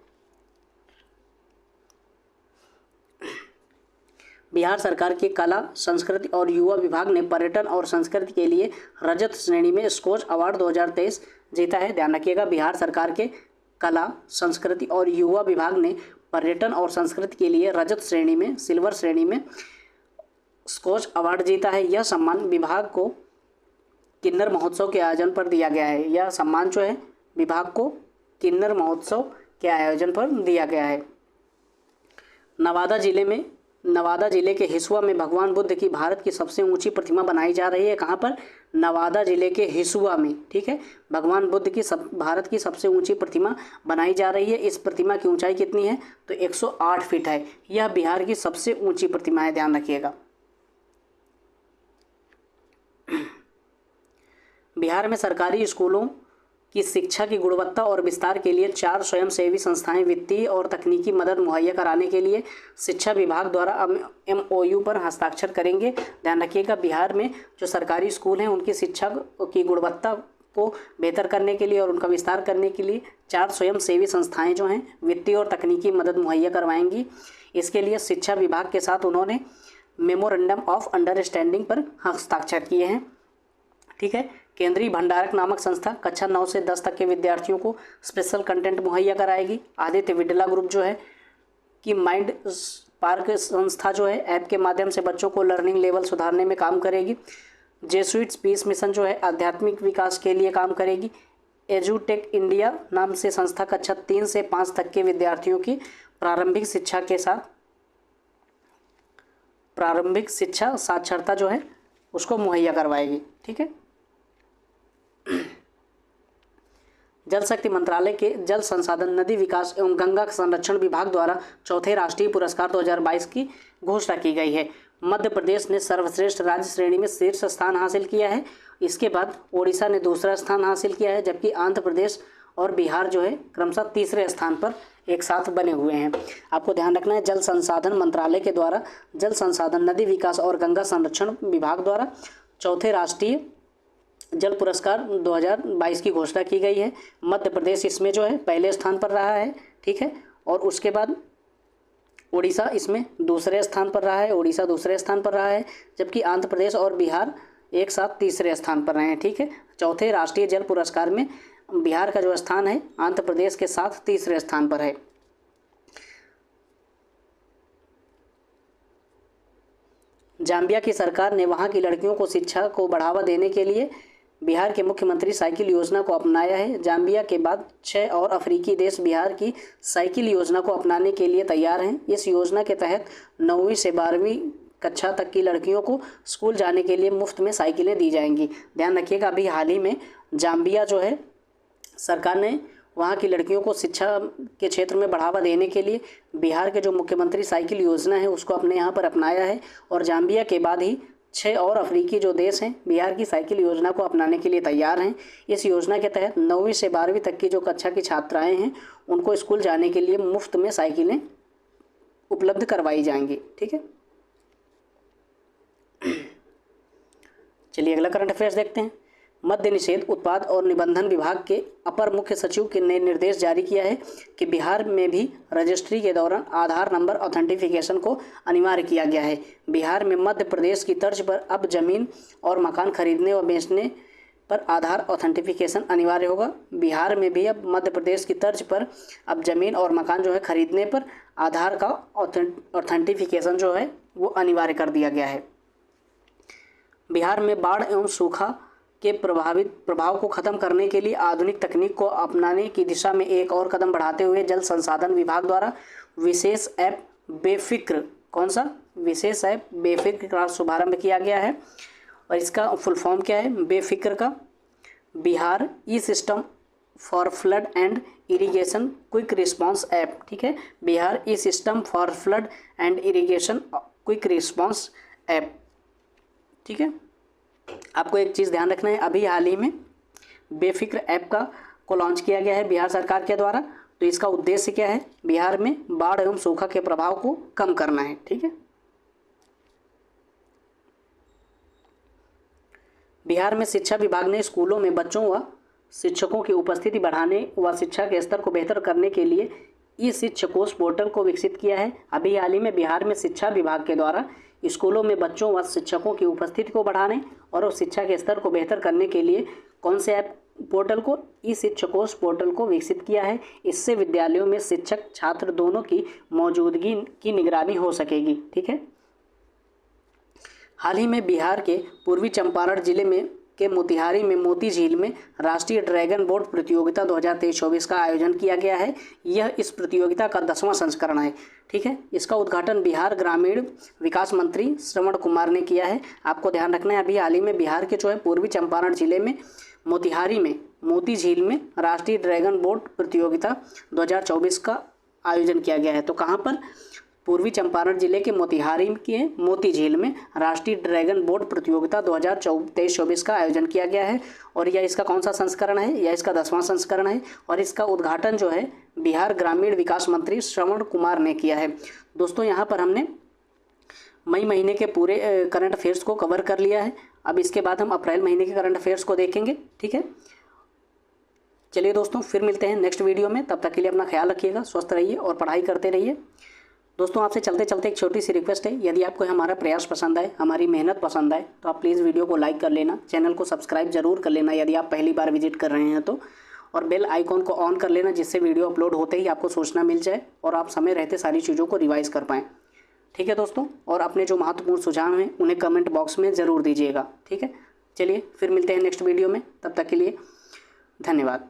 बिहार सरकार के कला, संस्कृति और युवा विभाग ने पर्यटन और संस्कृति के लिए रजत श्रेणी में स्कोच अवार्ड 2023 जीता है। ध्यान रखिएगा, बिहार सरकार के कला, संस्कृति और युवा विभाग ने पर्यटन और संस्कृति के लिए रजत श्रेणी में, सिल्वर श्रेणी में स्कोच अवार्ड जीता है। यह सम्मान विभाग को किन्नर महोत्सव के आयोजन पर दिया गया है। यह सम्मान जो है विभाग को किन्नर महोत्सव के आयोजन पर दिया गया है। नवादा जिले के हिसुआ में भगवान बुद्ध की भारत की सबसे ऊंची प्रतिमा बनाई जा रही है। कहाँ पर? नवादा जिले के हिसुआ में। ठीक है, भगवान बुद्ध की भारत की सबसे ऊंची प्रतिमा बनाई जा रही है। इस प्रतिमा की ऊंचाई कितनी है? तो 108 फीट है। यह बिहार की सबसे ऊंची प्रतिमा है, ध्यान रखिएगा। बिहार में सरकारी स्कूलों की शिक्षा की गुणवत्ता और विस्तार के लिए 4 स्वयंसेवी संस्थाएं वित्तीय और तकनीकी मदद मुहैया कराने के लिए शिक्षा विभाग द्वारा MOU पर हस्ताक्षर करेंगे। ध्यान रखिएगा, बिहार में जो सरकारी स्कूल हैं उनकी शिक्षा की गुणवत्ता को बेहतर करने के लिए और उनका विस्तार करने के लिए 4 स्वयंसेवी संस्थाएं जो हैं वित्तीय और तकनीकी मदद मुहैया करवाएंगी। इसके लिए शिक्षा विभाग के साथ उन्होंने मेमोरेंडम ऑफ अंडरस्टैंडिंग पर हस्ताक्षर किए हैं। ठीक है, केंद्रीय भंडारक नामक संस्था कक्षा 9 से 10 तक के विद्यार्थियों को स्पेशल कंटेंट मुहैया कराएगी। आदित्य बिड़ला ग्रुप जो है कि माइंड पार्क संस्था जो है ऐप के माध्यम से बच्चों को लर्निंग लेवल सुधारने में काम करेगी। जेसुइट्स पीस मिशन जो है आध्यात्मिक विकास के लिए काम करेगी। एजुटेक इंडिया नाम से संस्था कक्षा 3 से 5 तक के विद्यार्थियों की प्रारंभिक शिक्षा के साथ प्रारंभिक शिक्षा साक्षरता जो है उसको मुहैया करवाएगी। ठीक है, जल शक्ति मंत्रालय के जल संसाधन, नदी विकास एवं गंगा संरक्षण विभाग द्वारा चौथे राष्ट्रीय पुरस्कार 2022 की घोषणा की गई है। मध्य प्रदेश ने सर्वश्रेष्ठ राज्य श्रेणी में शीर्ष स्थान हासिल किया है। इसके बाद ओडिशा ने दूसरा स्थान हासिल किया है, जबकि आंध्र प्रदेश और बिहार जो है क्रमशः तीसरे स्थान पर एक साथ बने हुए हैं। आपको ध्यान रखना है, जल संसाधन मंत्रालय के द्वारा जल संसाधन, नदी विकास और गंगा संरक्षण विभाग द्वारा चौथे राष्ट्रीय जल पुरस्कार 2022 की घोषणा की गई है। मध्य प्रदेश इसमें जो है पहले स्थान पर रहा है। ठीक है, और उसके बाद उड़ीसा इसमें दूसरे स्थान पर रहा है। उड़ीसा दूसरे स्थान पर रहा है, जबकि आंध्र प्रदेश और बिहार एक साथ तीसरे स्थान पर रहे हैं। ठीक है, चौथे राष्ट्रीय जल पुरस्कार में बिहार का जो स्थान है आंध्र प्रदेश के साथ तीसरे स्थान पर है। जाम्बिया की सरकार ने वहां की लड़कियों को शिक्षा को बढ़ावा देने के लिए बिहार के मुख्यमंत्री साइकिल योजना को अपनाया है। जाम्बिया के बाद 6 और अफ्रीकी देश बिहार की साइकिल योजना को अपनाने के लिए तैयार हैं। इस योजना के तहत 9वीं से 12वीं कक्षा तक की लड़कियों को स्कूल जाने के लिए मुफ्त में साइकिलें दी जाएंगी। ध्यान रखिएगा, अभी हाल ही में जाम्बिया जो है सरकार ने वहाँ की लड़कियों को शिक्षा के क्षेत्र में बढ़ावा देने के लिए बिहार के जो मुख्यमंत्री साइकिल योजना है उसको अपने यहाँ पर अपनाया है। और जाम्बिया के बाद ही 6 और अफ्रीकी जो देश हैं बिहार की साइकिल योजना को अपनाने के लिए तैयार हैं। इस योजना के तहत 9वीं से 12वीं तक की जो कक्षा की छात्राएँ हैं उनको स्कूल जाने के लिए मुफ्त में साइकिलें उपलब्ध करवाई जाएंगी। ठीक है, चलिए अगला करंट अफेयर्स देखते हैं। मद्य निषेध उत्पाद और निबंधन विभाग के अपर मुख्य सचिव ने निर्देश जारी किया है कि बिहार में भी रजिस्ट्री के दौरान आधार नंबर ऑथेंटिफिकेशन को अनिवार्य किया गया है। बिहार में मध्य प्रदेश की तर्ज पर अब जमीन और मकान खरीदने व बेचने पर आधार ऑथेंटिफिकेशन अनिवार्य होगा। बिहार में भी अब मध्य प्रदेश की तर्ज पर अब जमीन और मकान जो है खरीदने पर आधार का ऑथेंटिफिकेशन जो है वो अनिवार्य कर दिया गया है। बिहार में बाढ़ एवं सूखा के प्रभाव को खत्म करने के लिए आधुनिक तकनीक को अपनाने की दिशा में एक और कदम बढ़ाते हुए जल संसाधन विभाग द्वारा विशेष ऐप बेफिक्र, कौन सा विशेष ऐप बेफिक्र का शुभारंभ किया गया है। और इसका फुल फॉर्म क्या है बेफिक्र का? Bihar E system for flood and irrigation quick response app. ठीक है, Bihar E system for flood and irrigation quick response app. ठीक है, आपको एक चीज़ ध्यान रखना है, अभी हाल ही में बेफिक्र ऐप को लॉन्च किया गया है बिहार सरकार के द्वारा। तो इसका उद्देश्य क्या है? बिहार में बाढ़ एवं सूखा के प्रभाव को कम करना है। ठीक है, बिहार में शिक्षा विभाग ने स्कूलों में बच्चों व शिक्षकों की उपस्थिति बढ़ाने व शिक्षा के स्तर को बेहतर करने के लिए ई शिक्षकों पोर्टल को विकसित किया है। अभी हाल ही में बिहार में शिक्षा विभाग के द्वारा स्कूलों में बच्चों व शिक्षकों की उपस्थिति को बढ़ाने और शिक्षा के स्तर को बेहतर करने के लिए कौन से ऐप पोर्टल को ई शिक्षकों पोर्टल को विकसित किया है। इससे विद्यालयों में शिक्षक छात्र दोनों की मौजूदगी की निगरानी हो सकेगी। ठीक है, हाल ही में बिहार के पूर्वी चंपारण जिले में के मोतिहारी में मोती झील में राष्ट्रीय ड्रैगन बोट प्रतियोगिता 2023-24 का आयोजन किया गया है। यह इस प्रतियोगिता का 10वां संस्करण है। ठीक है, इसका उद्घाटन बिहार ग्रामीण विकास मंत्री श्रवण कुमार ने किया है। आपको ध्यान रखना है, अभी हाल ही में बिहार के जो है पूर्वी चंपारण जिले में मोतिहारी में मोती झील में राष्ट्रीय ड्रैगन बोट प्रतियोगिता 2024 का आयोजन किया गया है। तो कहाँ पर? पूर्वी चंपारण जिले के मोतिहारी के मोती झील में राष्ट्रीय ड्रैगन बोट प्रतियोगिता 2023-24 का आयोजन किया गया है। और यह इसका कौन सा संस्करण है? यह इसका 10वां संस्करण है। और इसका उद्घाटन जो है बिहार ग्रामीण विकास मंत्री श्रवण कुमार ने किया है। दोस्तों, यहाँ पर हमने मई महीने के पूरे करंट अफेयर्स को कवर कर लिया है। अब इसके बाद हम अप्रैल महीने के करंट अफेयर्स को देखेंगे। ठीक है, चलिए दोस्तों, फिर मिलते हैं नेक्स्ट वीडियो में। तब तक के लिए अपना ख्याल रखिएगा, स्वस्थ रहिए और पढ़ाई करते रहिए। दोस्तों, आपसे चलते चलते एक छोटी सी रिक्वेस्ट है, यदि आपको हमारा प्रयास पसंद आए, हमारी मेहनत पसंद आए, तो आप प्लीज़ वीडियो को लाइक कर लेना, चैनल को सब्सक्राइब जरूर कर लेना यदि आप पहली बार विजिट कर रहे हैं तो, और बेल आइकॉन को ऑन कर लेना जिससे वीडियो अपलोड होते ही आपको सूचना मिल जाए और आप समय रहते सारी चीज़ों को रिवाइज़ कर पाएँ। ठीक है दोस्तों, और अपने जो महत्वपूर्ण सुझाव हैं उन्हें कमेंट बॉक्स में ज़रूर दीजिएगा। ठीक है, चलिए फिर मिलते हैं नेक्स्ट वीडियो में। तब तक के लिए धन्यवाद।